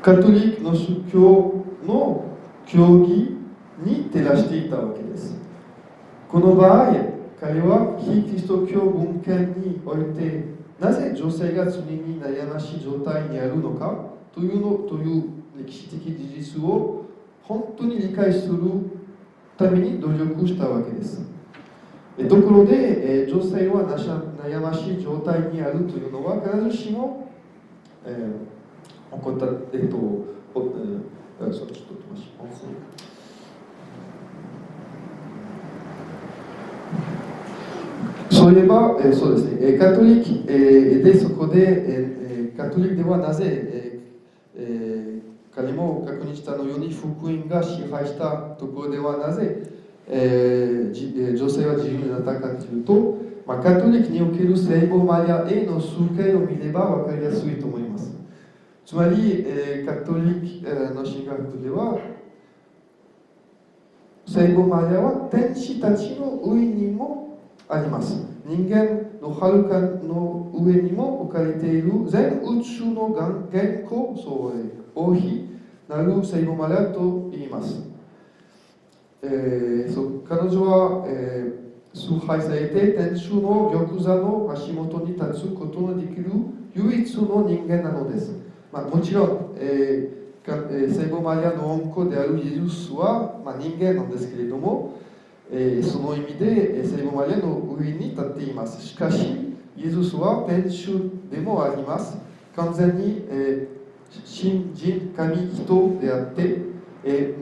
カトリックの宗教の教義に照らしていたわけです。この場合、彼は非キリスト教文献において、なぜ女性が罪に悩ましい状態にあるのかという歴史的事実を本当に理解するために努力したわけです。ところで、女性は悩ましい状態にあるというのは必ずしも、そういえば、そうですね、カトリック、でそこで、カトリックではなぜ、彼も確認したのように福音が支配したところではなぜ、女性は自由になったかというと、カトリックにおける聖母マリアへの崇敬を見れば分かりやすいと思います。つまり、カトリックの神学では聖母マリアは天使たちの上にもあります。人間のはるかの上にも置かれている全宇宙の元寇、王妃なる聖母マリアと言います。彼女は、崇拝されて天主の玉座の足元に立つことのできる唯一の人間なのです。もちろん、聖母マリアの恩子であるイエスは、人間なんですけれども、その意味で聖母マリアの上に立っています。しかし、イエスは天主でもあります。完全に、神人、神人であって、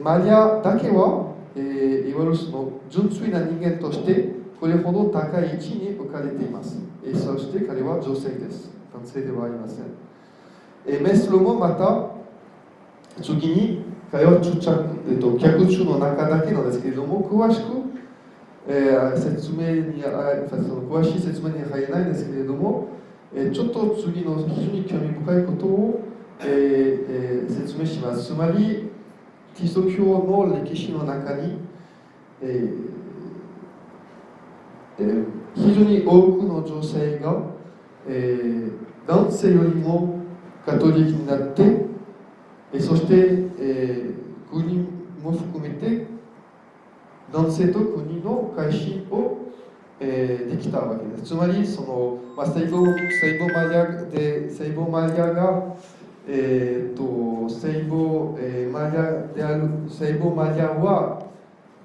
マリアだけは、いわゆるその純粋な人間としてこれほど高い位置に置かれています。そして彼は女性です。男性ではありません。メスロもまた次に彼は脚注の中だけなんですけれども、詳しい説明に入れないんですけれども、ちょっと次の非常に興味深いことを、説明します。つまりキリスト教の歴史の中に、非常に多くの女性が、男性よりもカトリックになって、そして、国も含めて男性と国の改心を、できたわけです。つまりその、セイボマリアが、セイボマリアであるセイボマリアは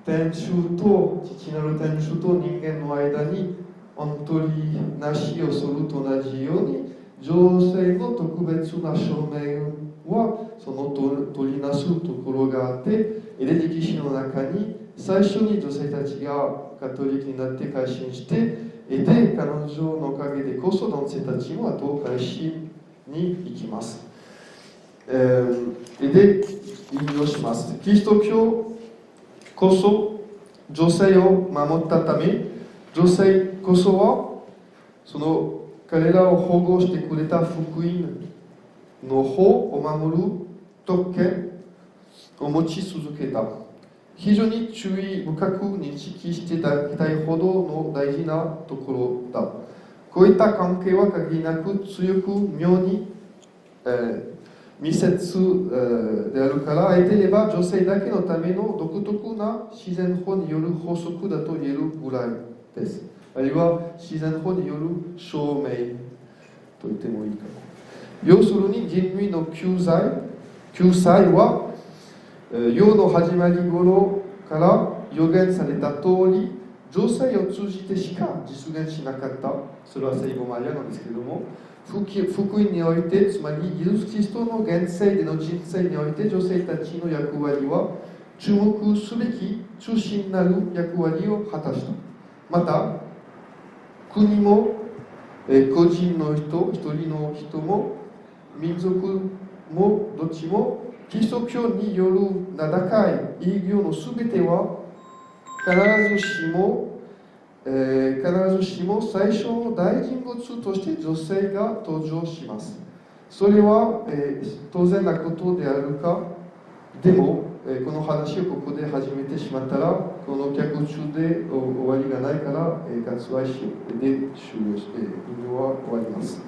天主と父なる天主と人間の間に本当になしをすると同じように女性の特別な証明はその取りなすところがあって、歴史の中に最初に女性たちがカトリックになって改心して、で彼女のおかげでこそ男性たちもあと改心に行きます。で引用します。キリスト教こそ女性を守ったため、女性こそはその彼らを保護してくれた福音の法を守る特権を持ち続けた。非常に注意深く認識していただきたいほどの大事なところだ。こういった関係は限りなく強く妙に、密接、であるから、あえて言えば女性だけのための独特な自然法による法則だと言えるぐらいです。あるいは自然法による証明と言ってもいいかも。要するに人類の救済は世の始まり頃から予言された通り、女性を通じてしか実現しなかった。それは聖母マリアなんですけれども、福音において、つまりイエス・キリストの現世での人生において女性たちの役割は注目すべき中心なる役割を果たした。また国も個人の人、一人の人も民族もどっちもキリスト教による名高い偉業のすべては必ずしも最初の大人物として女性が登場します。それは、当然なことであるか。でも、この話をここで始めてしまったら、この脚中で終わりがないから、割愛で終了して、引用は終わります。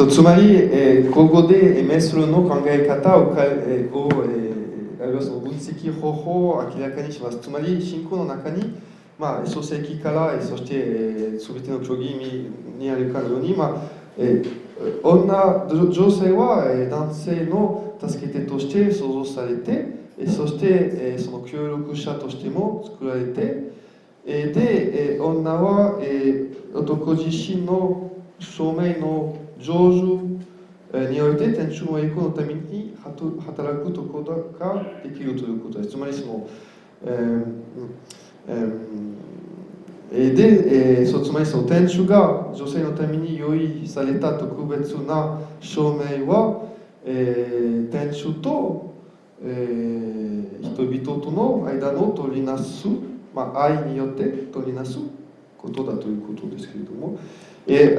つまり、ここでメスロの考え方を、あるいはその分析方法を明らかにします。つまり、信仰の中に、創世記から、そして、すべての教義にあるかのように、女性は男性の助け手として創造されて、そしてその協力者としても作られて、で、女は男自身の証明の成就において天主の栄光のために働くということができるということです。つまりその、つまりその天主が女性のために用意された特別な証明は、天主と、人々との間の取りなす、愛によって取りなすことだということですけれども、それ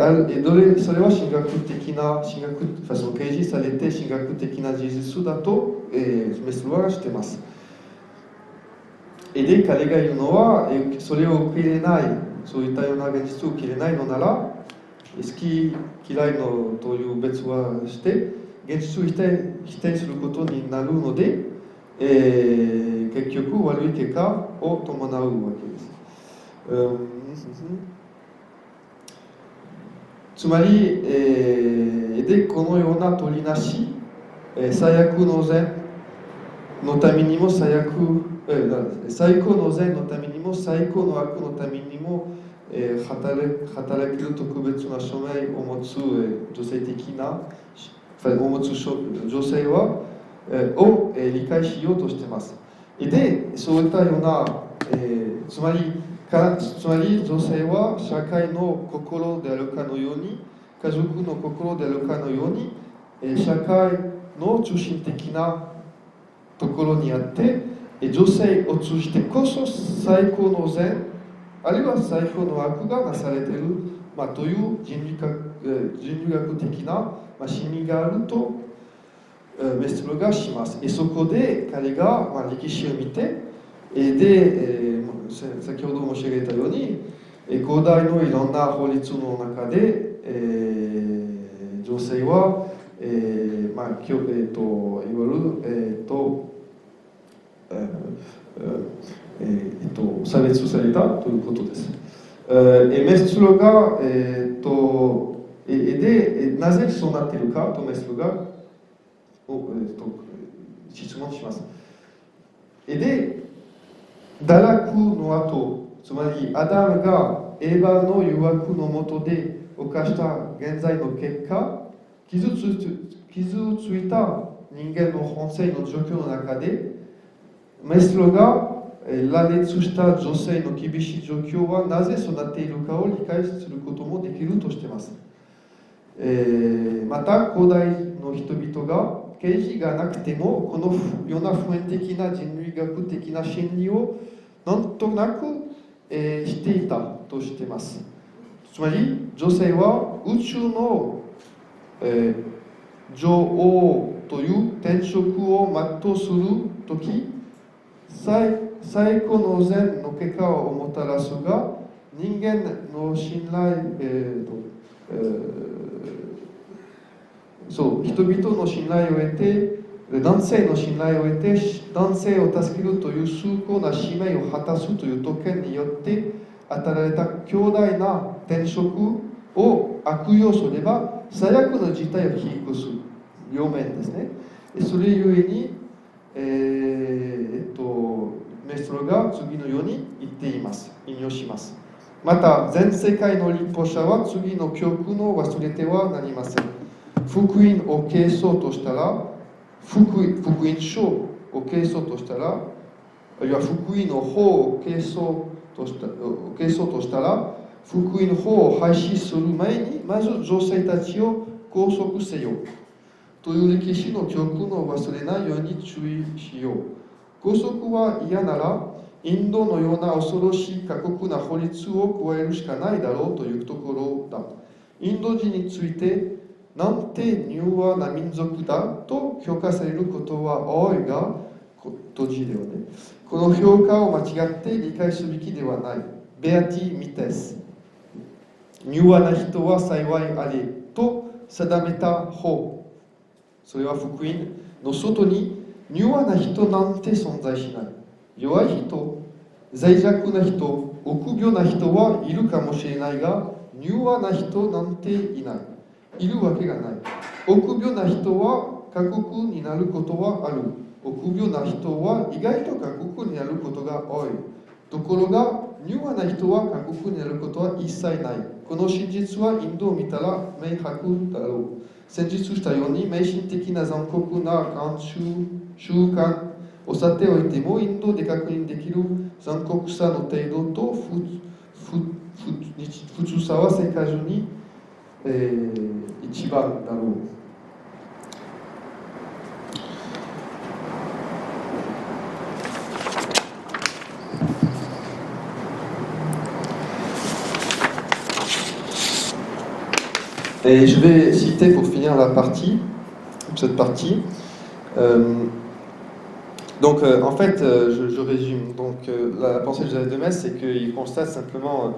は神学的な、その掲示されて神学的な事実だと、メスロはしています。で、彼が言うのは、それを受け入れない、そういったような現実を受け入れないのなら、好き嫌いのという別はして、現実を否定することになるので、結局悪い結果を伴うわけです。つまり、でこのような取りなし、最悪の善のためにも最高の善のためにも最高の悪のためにも、働ける特別な証明を持つ女性的なを持つ女性は、を理解しようとしています。で、そういったような、つまり女性は社会の心であるかのように、家族の心であるかのように、社会の中心的なところにあって、女性を通じてこそ最高の善、あるいは最高の悪がなされている、という人類学的な真理があると、メストロがします。そこで彼が歴史を見て、で、先ほど申し上げたように、古代のいろんな法律の中で、女性は、いわゆる、差別されたということです。メストロが、で、なぜそうなっているかとメストロが、質問します。で、堕落の後、つまりアダムがエヴァの誘惑の下で犯した現在の結果、傷ついた人間の本性の状況の中で、メストロが羅列した女性の厳しい状況はなぜそうなっているかを理解することもできるとしています。また、古代の人々が啓示がなくても、このような普遍的な人類学的な真理をなんとなく、していたとしています。つまり、女性は宇宙の、女王という天職を全うするとき、最高の善の結果をもたらすが、人間の信頼、人々の信頼を得て、男性の信頼を得て、男性を助けるという崇高な使命を果たすという特権によって与えられた強大な天職を悪用すれば、最悪の事態を引き起こす両面ですね。それゆえに、メストロが次のように言っています。引用します。また、全世界の立法者は次の教訓を忘れてはなりません。福音を継承としたら、福音書を継承としたら、あるいは福音の法を継承としたら、福音法を廃止する前に、まず女性たちを拘束せよ。という歴史の教訓を忘れないように注意しよう。拘束は嫌なら、インドのような恐ろしい過酷な法律を加えるしかないだろうというところだ。インド人について、なんて柔和な民族だと評価されることは多いが、閉じるよね。この評価を間違って理解すべきではない。ベアティ・ミテス。柔和な人は幸いあれと定めた法。それは福音の外に柔和な人なんて存在しない。弱い人、脆弱な人、臆病な人はいるかもしれないが、柔和な人なんていない。いるわけがない。臆病な人は過酷になることはある。臆病な人は意外と過酷になることが多い。ところが、柔和な人は過酷になることは一切ない。この真実はインドを見たら明白だろう。先日したように、迷信的な残酷な慣習慣をさておいても、インドで確認できる残酷さの程度と普通さは世界中に、一番だろう。Et je vais citer pour finir cette partie. En fait, je résume. La pensée de Joseph de Maistre, c'est qu'il constate simplement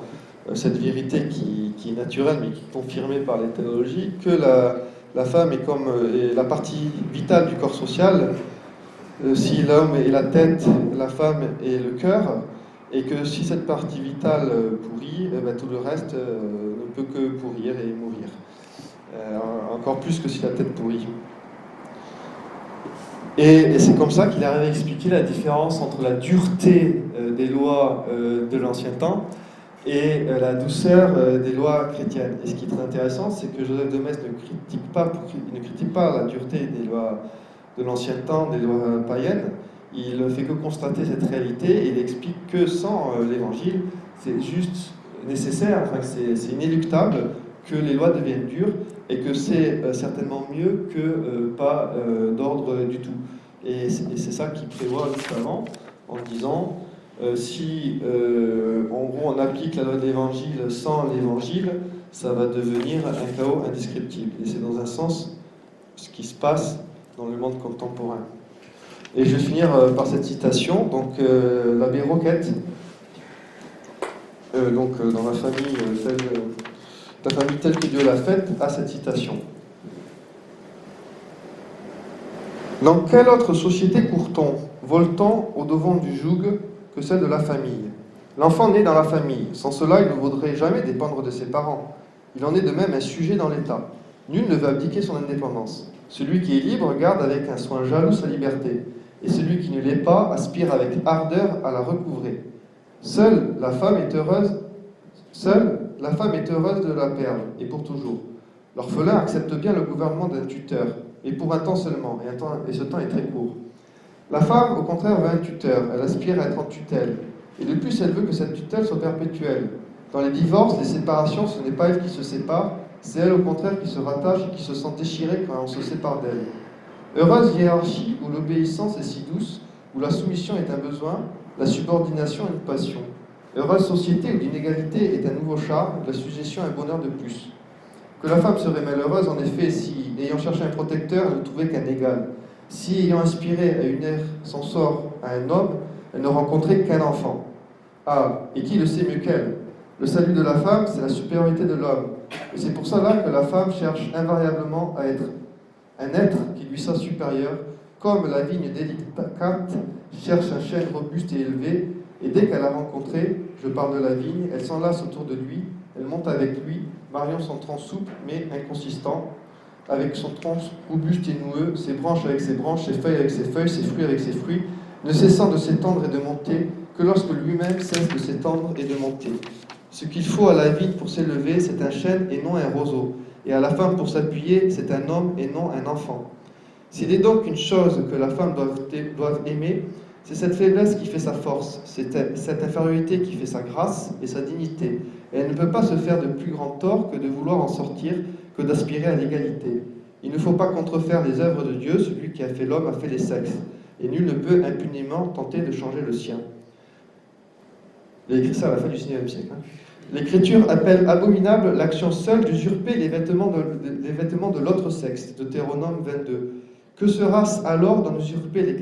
cette vérité qui est naturelle, mais qui est confirmée par les théologies, que la femme est comme la partie vitale du corps social. Si l'homme est la tête, la femme est le cœur, et que si cette partie vitale pourrit, tout le reste ne peut que pourrir et mourir. Encore plus que si la tête pourrit. Et c'est comme ça qu'il arrive à expliquer la différence entre la dureté des lois de l'ancien temps et la douceur des lois chrétiennes. Et ce qui est très intéressant, c'est que Joseph de Maistre ne critique pas la dureté des lois de l'ancien temps, des lois païennes. Il ne fait que constater cette réalité et il explique que sans l'évangile, c'est juste nécessaire, enfin c'est inéluctable que les lois deviennent dures et que c'est certainement mieux que pas d'ordre du tout. Et c'est ça qu'il prévoit juste avant, en disant si en gros on applique la loi de l'évangile sans l'évangile, ça va devenir un chaos indescriptible. Et c'est dans un sens ce qui se passe dans le monde contemporain. Et je vais finir par cette citation. Donc l'abbé Roquette dans la famille, ta famille telle que Dieu l'a faite, a cette citation. Dans quelle autre société court-on, vole-t-on au-devant du joug que celle de la famille? L'enfant naît dans la famille. Sans cela, il ne vaudrait jamais dépendre de ses parents. Il en est de même un sujet dans l'État. Nul ne veut abdiquer son indépendance. Celui qui est libre garde avec un soin jaloux sa liberté, et celui qui ne l'est pas aspire avec ardeur à la recouvrer. Seule la femme est heureuse de la perdre, et pour toujours. L'orphelin accepte bien le gouvernement d'un tuteur, et pour un temps seulement, et ce temps est très court. La femme, au contraire, veut un tuteur, elle aspire à être en tutelle, et de plus elle veut que cette tutelle soit perpétuelle. Dans les divorces, les séparations, ce n'est pas elle qui se sépare, c'est elle au contraire qui se rattache et qui se sent déchirée quand on se sépare d'elle. Heureuse hiérarchie où l'obéissance est si douce, où la soumission est un besoin, la subordination une passion. Heureuse société où l'inégalité est un nouveau charme, la suggestion un bonheur de plus. Que la femme serait malheureuse, en effet, si, ayant cherché un protecteur, elle ne trouvait qu'un égal. Si, ayant inspiré à une ère son sort à un homme, elle ne rencontrait qu'un enfant. Ah, et qui le sait mieux qu'elle? Le salut de la femme, c'est la supériorité de l'homme. Et c'est pour cela que la femme cherche invariablement à être un être qui lui soit supérieur, comme la vigne délicate cherche un chêne robuste et élevé, et dès qu'elle l'a rencontré, je parle de la vigne, elle s'enlace autour de lui, elle monte avec lui, mariant son tronc souple mais inconsistant, avec son tronc robuste et noueux, ses branches avec ses branches, ses feuilles avec ses feuilles, ses fruits avec ses fruits, ne cessant de s'étendre et de monter, que lorsque lui-même cesse de s'étendre et de monter. Ce qu'il faut à la vigne pour s'élever, c'est un chêne et non un roseau, et à la femme pour s'appuyer, c'est un homme et non un enfant. S'il est donc une chose que la femme doit aimer, c'est cette faiblesse qui fait sa force, c'est cette infériorité qui fait sa grâce et sa dignité. Et elle ne peut pas se faire de plus grand tort que de vouloir en sortir, que d'aspirer à l'égalité. Il ne faut pas contrefaire les œuvres de Dieu, celui qui a fait l'homme a fait les sexes, et nul ne peut impunément tenter de changer le sien. Il a écrit ça à la fin du XIXe siècle. L'Écriture appelle abominable l'action seule d'usurper les vêtements de l'autre sexe, Deutéronome 22. Que sera-ce alors d'en usurper le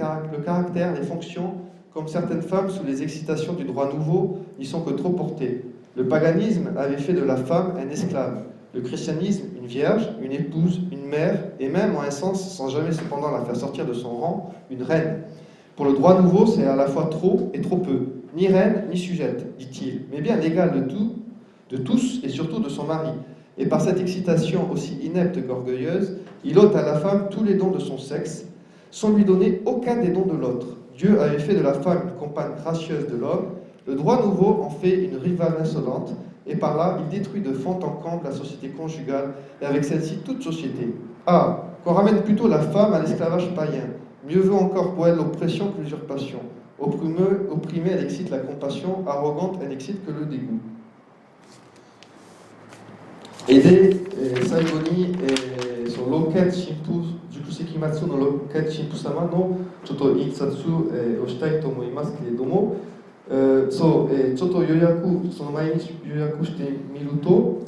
caractère, les fonctions, comme certaines femmes, sous les excitations du droit nouveau, n'y sont que trop portées? Le paganisme avait fait de la femme un esclave, le christianisme une vierge, une épouse, une mère, et même en un sens, sans jamais cependant la faire sortir de son rang, une reine. Pour le droit nouveau, c'est à la fois trop et trop peu. Ni reine, ni sujette, dit-il, mais bien l'égale de tous et surtout de son mari. Et par cette excitation aussi inepte qu'orgueilleuse, il ôte à la femme tous les dons de son sexe, sans lui donner aucun des dons de l'autre. Dieu avait fait de la femme une compagne gracieuse de l'homme, le droit nouveau en fait une rivale insolente, et par là, il détruit de fond en comble la société conjugale, et avec celle-ci toute société. Ah, qu'on ramène plutôt la femme à l'esclavage païen. Mieux vaut encore pour elle l'oppression que l'usurpation. Opprimée, elle excite la compassion, arrogante, elle n'excite que le dégoût. で、最後に、そのロケット神父熟世紀末のロケット神父様のちょっと印刷、をしたいと思いますけれども、ちょっと予約その前に予約してみると、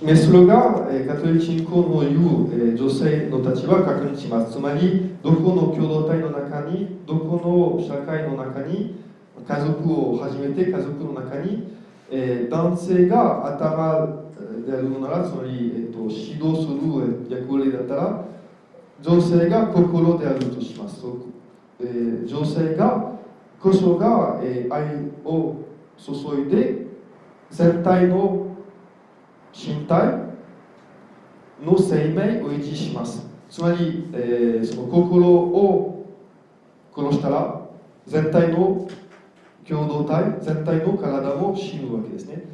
メスロがカトリック信仰の言う女性の立場を確認します。つまりどこの共同体の中に、どこの社会の中に家族を始めて家族の中に、男性が頭であるのなら、つまり、指導する役割だったら女性が心であるとします。女性がこそが愛を注いで全体の身体の生命を維持します。つまり、その心を殺したら全体の共同体、全体の体も死ぬわけですね。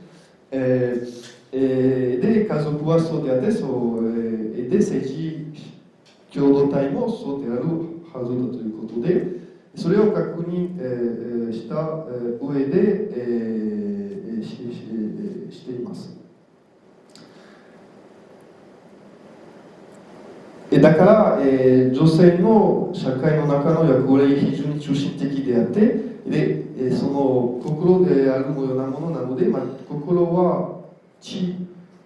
で、家族はそうであって、で、政治共同体もそうであるはずだということで、それを確認した上でしています。だから、女性の社会の中の役割は非常に中心的であって、で、その心であるようなものなので、心は血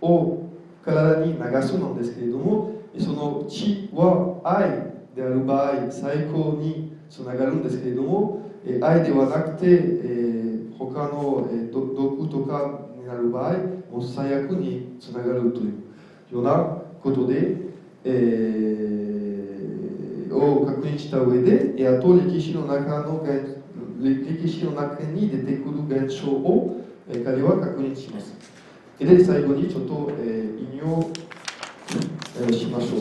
を体に流すのですけれども、その血は愛である場合最高につながるんですけれども、愛ではなくて、他の、毒とかになる場合もう最悪につながるというようなことで、を確認した上で、あと歴史の中に出てくる現象を彼は確認します。で、最後にちょっと引用しましょう。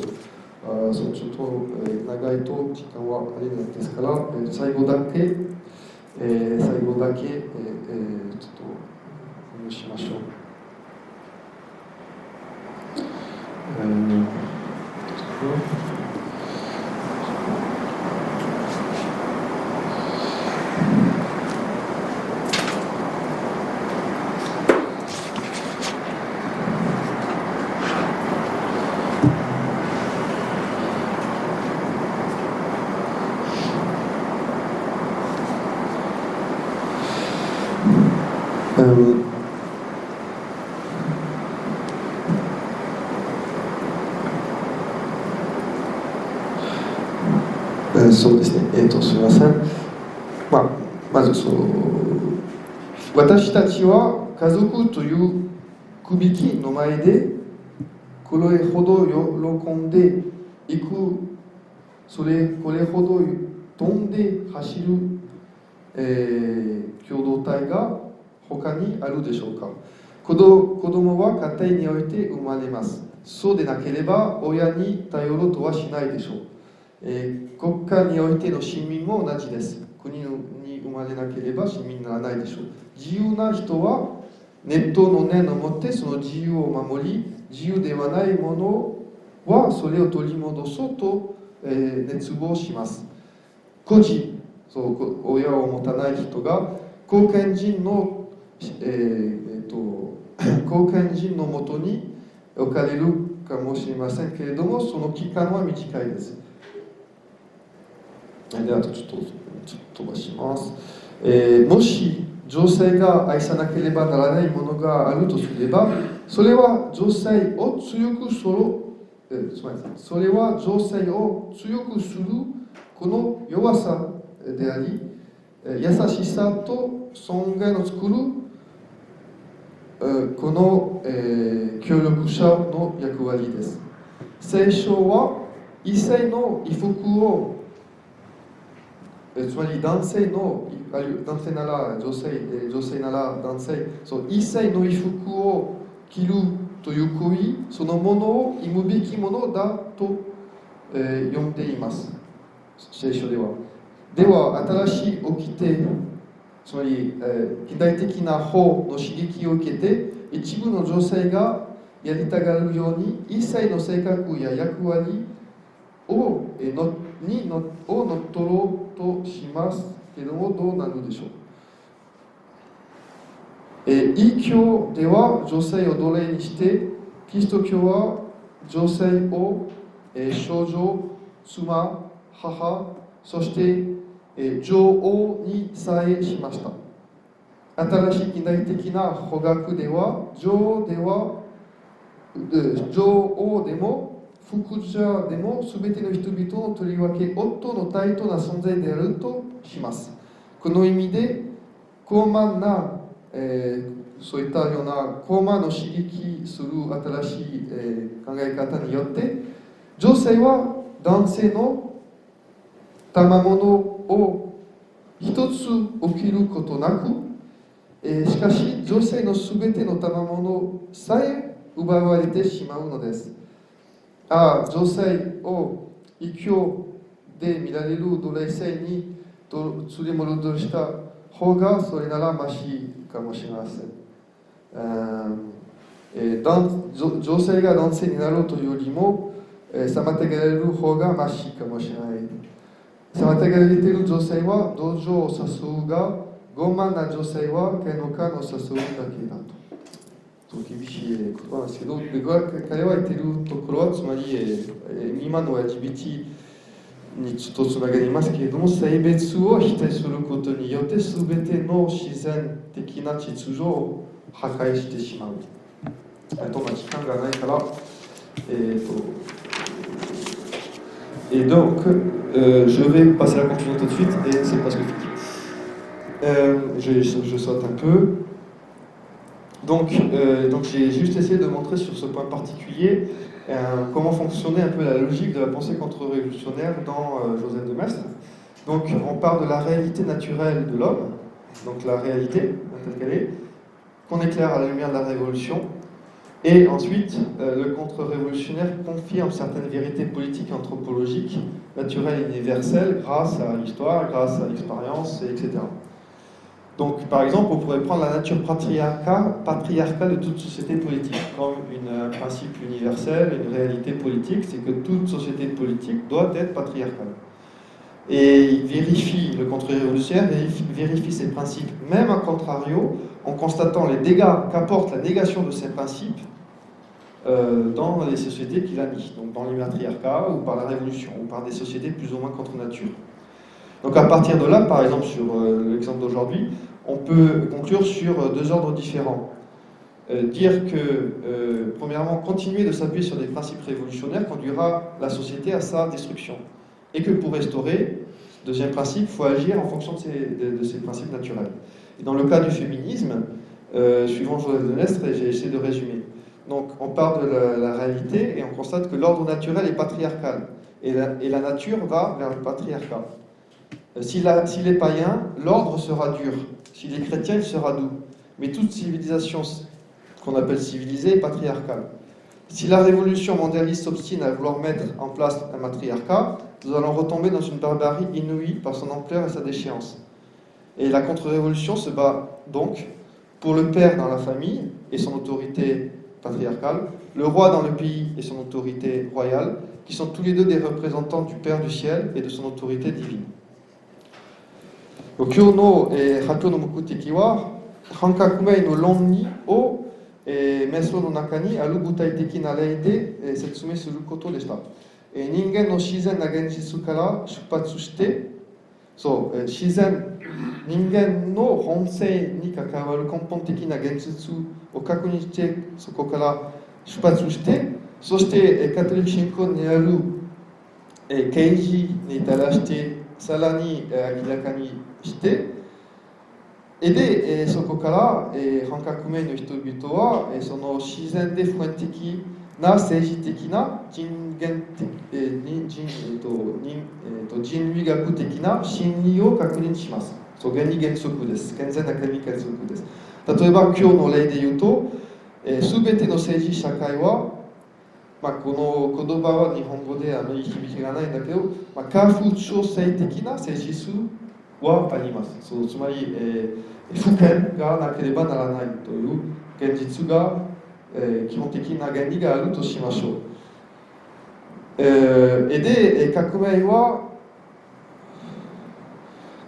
ちょっと長いと時間はあれなんですから、最後だけ、ちょっと引用しましょう。そうですね、すみません。まず私たちは家族というくびきの前でこれほど喜んでいく、これほど飛んで走る、共同体が他にあるでしょうか。子供は家庭において生まれます。そうでなければ親に頼ろうとはしないでしょう。国家においての市民も同じです。国に生まれなければ市民にならないでしょう。自由な人はネットの念を持ってその自由を守り、自由ではないものはそれを取り戻そうと、熱望します。孤児、親を持たない人が後見人の、後見人のもとに置かれるかもしれませんけれども、その期間は短いです。で、あとちょっと飛ばします。もし女性が愛さなければならないものがあるとすれば、それは女性を強くするこの弱さであり、優しさと尊厳を作るこの、協力者の役割です。聖書は異性の衣服をつまり男性なら女性、女性なら男性、異性の衣服を着るという行為そのものを忌むべきものだと、呼んでいます。聖書では。では、新しい掟、つまり、近代的な法の刺激を受けて、一部の女性がやりたがるように、異性の性格や役割を乗っ取ろうとしますけれども、どうなるでしょう。異教では女性を奴隷にして、キリスト教は女性を、少女、妻、母、そして、女王にさえしました。新しい近代的な法学では、女王でも服者でも全ての人々のとりわけ夫の対等な存在であるとします。この意味で高慢な、そういったような高慢の刺激する新しい、考え方によって女性は男性の賜物を一つ起きることなく、しかし女性の全ての賜物さえ奪われてしまうのです。女性を異教で見られる奴隷制に連れ戻した方がそれならマシかもしれません。女性が男性になるというよりも、妨げられる方がマシかもしれない。妨げられている女性は同情を誘うが、傲慢な女性は嫌悪感を誘うだけだと。厳しい言葉なんですけど、彼は言っているところは、つまり、今の LGBT にちょっとつながりますけれども、性別を否定することによって全ての自然的な秩序を破壊してしまう。時間がないから、Et donc, je vais passer à la conclusion tout de suite, et c'est presque fini. Je saute un peu. Donc j'ai juste essayé de montrer sur ce point particulier comment fonctionnait un peu la logique de la pensée contre-révolutionnaire dans Joseph de Maistre. Donc on part de la réalité naturelle de l'homme, donc la réalité telle qu'elle est, qu'on éclaire à la lumière de la révolution, et ensuite le contre-révolutionnaire confirme certaines vérités politiques et anthropologiques, naturelles et universelles, grâce à l'histoire, grâce à l'expérience, etc. Donc, par exemple, on pourrait prendre la nature patriarcale de toute société politique comme un principe universel, une réalité politique, c'est que toute société politique doit être patriarcale. Et il vérifie, le contre-révolutionnaire vérifie ces principes, même à contrario, en constatant les dégâts qu'apporte la négation de ces principes dans les sociétés qu'il a mis, donc dans les matriarcats ou par la révolution, ou par des sociétés plus ou moins contre nature. Donc à partir de là, par exemple sur l'exemple d'aujourd'hui, on peut conclure sur deux ordres différents. Dire que, premièrement, continuer de s'appuyer sur des principes révolutionnaires conduira la société à sa destruction. Et que pour restaurer, deuxième principe, il faut agir en fonction de ces principes naturels. Et dans le cas du féminisme, suivant Joseph de Maistre, j'ai essayé de résumer. Donc on part de la réalité et on constate que l'ordre naturel est patriarcal. Et la nature va vers le patriarcat. S'il est païen, l'ordre sera dur. S'il est chrétien, il sera doux. Mais toute civilisation qu'on appelle civilisée est patriarcale. Si la révolution mondialiste s'obstine à vouloir mettre en place un matriarcat, nous allons retomber dans une barbarie inouïe par son ampleur et sa déchéance. Et la contre-révolution se bat donc pour le père dans la famille et son autorité patriarcale, le roi dans le pays et son autorité royale, qui sont tous les deux des représentants du Père du ciel et de son autorité divine. 今日の発表の目的は反革命の論理を瞑想の中にある具体的な例で説明することでした。人間の自然な現実から出発して自然、人間の本性に関わる根本的な現実を確認してそこから出発してそしてカトリック信仰にある啓示に至らしてさらに明らかにしてでそこから反革命の人々はその自然で普遍的な政治的な人類学的な真理を確認します。原理原則です。健全な原理原則です。例えば今日の例で言うと、すべての政治社会はこの言葉は日本語でいい響きがないんだけど、家父長制的な政治数はあります。つまり、不権がなければならないという現実が、基本的な原理があるとしましょう。で、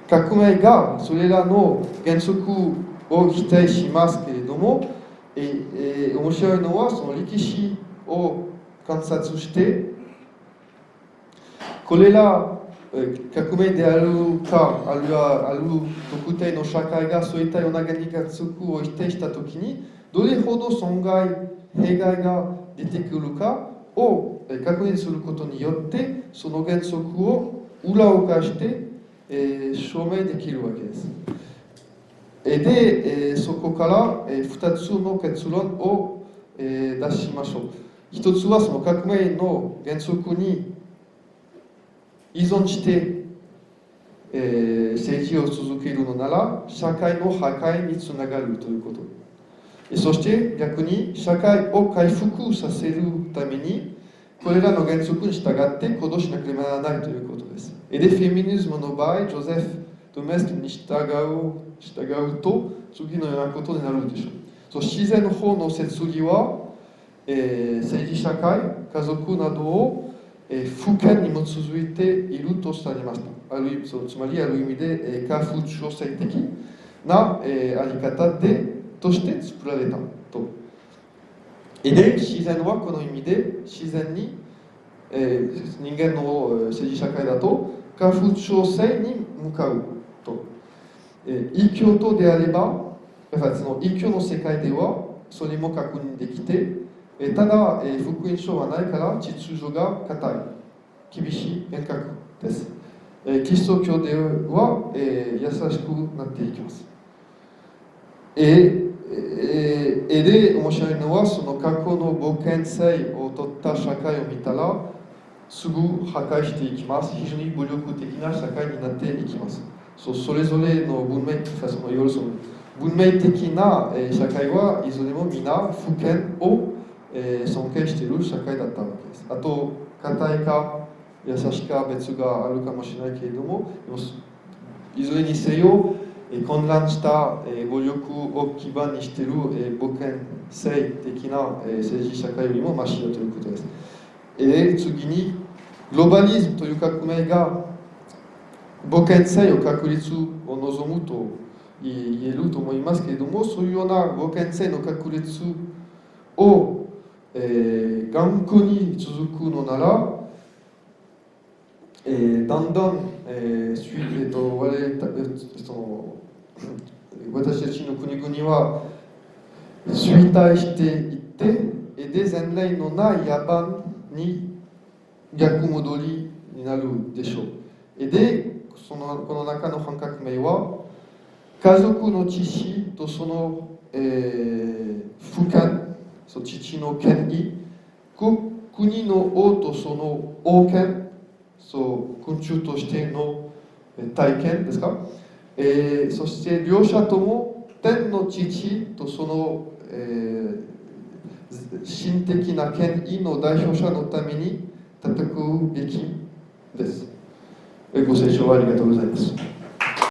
革命がそれらの原則を否定しますけれども、面白いのはその歴史を観察してこれら革命であるかあるいはある特定の社会がそういったような原理原則を否定したときにどれほど損害弊害が出てくるかを確認することによってその原則を裏を返して証明できるわけです。で、そこから2つの結論を出しましょう。一つはその革命の原則に依存して、政治を続けるのなら社会の破壊につながるということ。そして逆に社会を回復させるためにこれらの原則に従って行動しなければならないということです。で、フェミニズムの場合、ジョゼフ・ドメストに従うと次のようなことになるでしょう。自然法の摂理は政治社会、家族などを不権に基づいているとされました。つまりある意味で家父長制的なあり方として作られたと。で、自然はこの意味で自然に人間の政治社会だと家父長制に向かうと。異教徒であれば、その異教の世界ではそれも確認できてただ福音書はないから秩序が固い厳しい変革です。キリスト教では、優しくなっていきます。で面白いのは、その過去の冒険性を取った社会を見たら、すぐ破壊していきます。非常に武力的な社会になっていきます。それぞれの文明的な社会はいずれも皆福権を尊敬している社会だったわけです。あと、硬いか優しか別があるかもしれないけれども、いずれにせよ、混乱した暴力を基盤にしている冒険性的な政治社会よりもマシだということです。次に、グローバリズムという革命が冒険性を確立を望むと言えると思いますけれども、そういうような冒険性の確立を、頑固に続くのなら、だんだん、私たちの国々は衰退していって、で前例のない野蛮に逆戻りになるでしょう。で、この中の反革命は、家族の父とその、父権、父の権威、国の王とその王権、君主としての体験ですか、そして両者とも天の父とその、神的な権威の代表者のために戦うべきです。ご清聴ありがとうございます。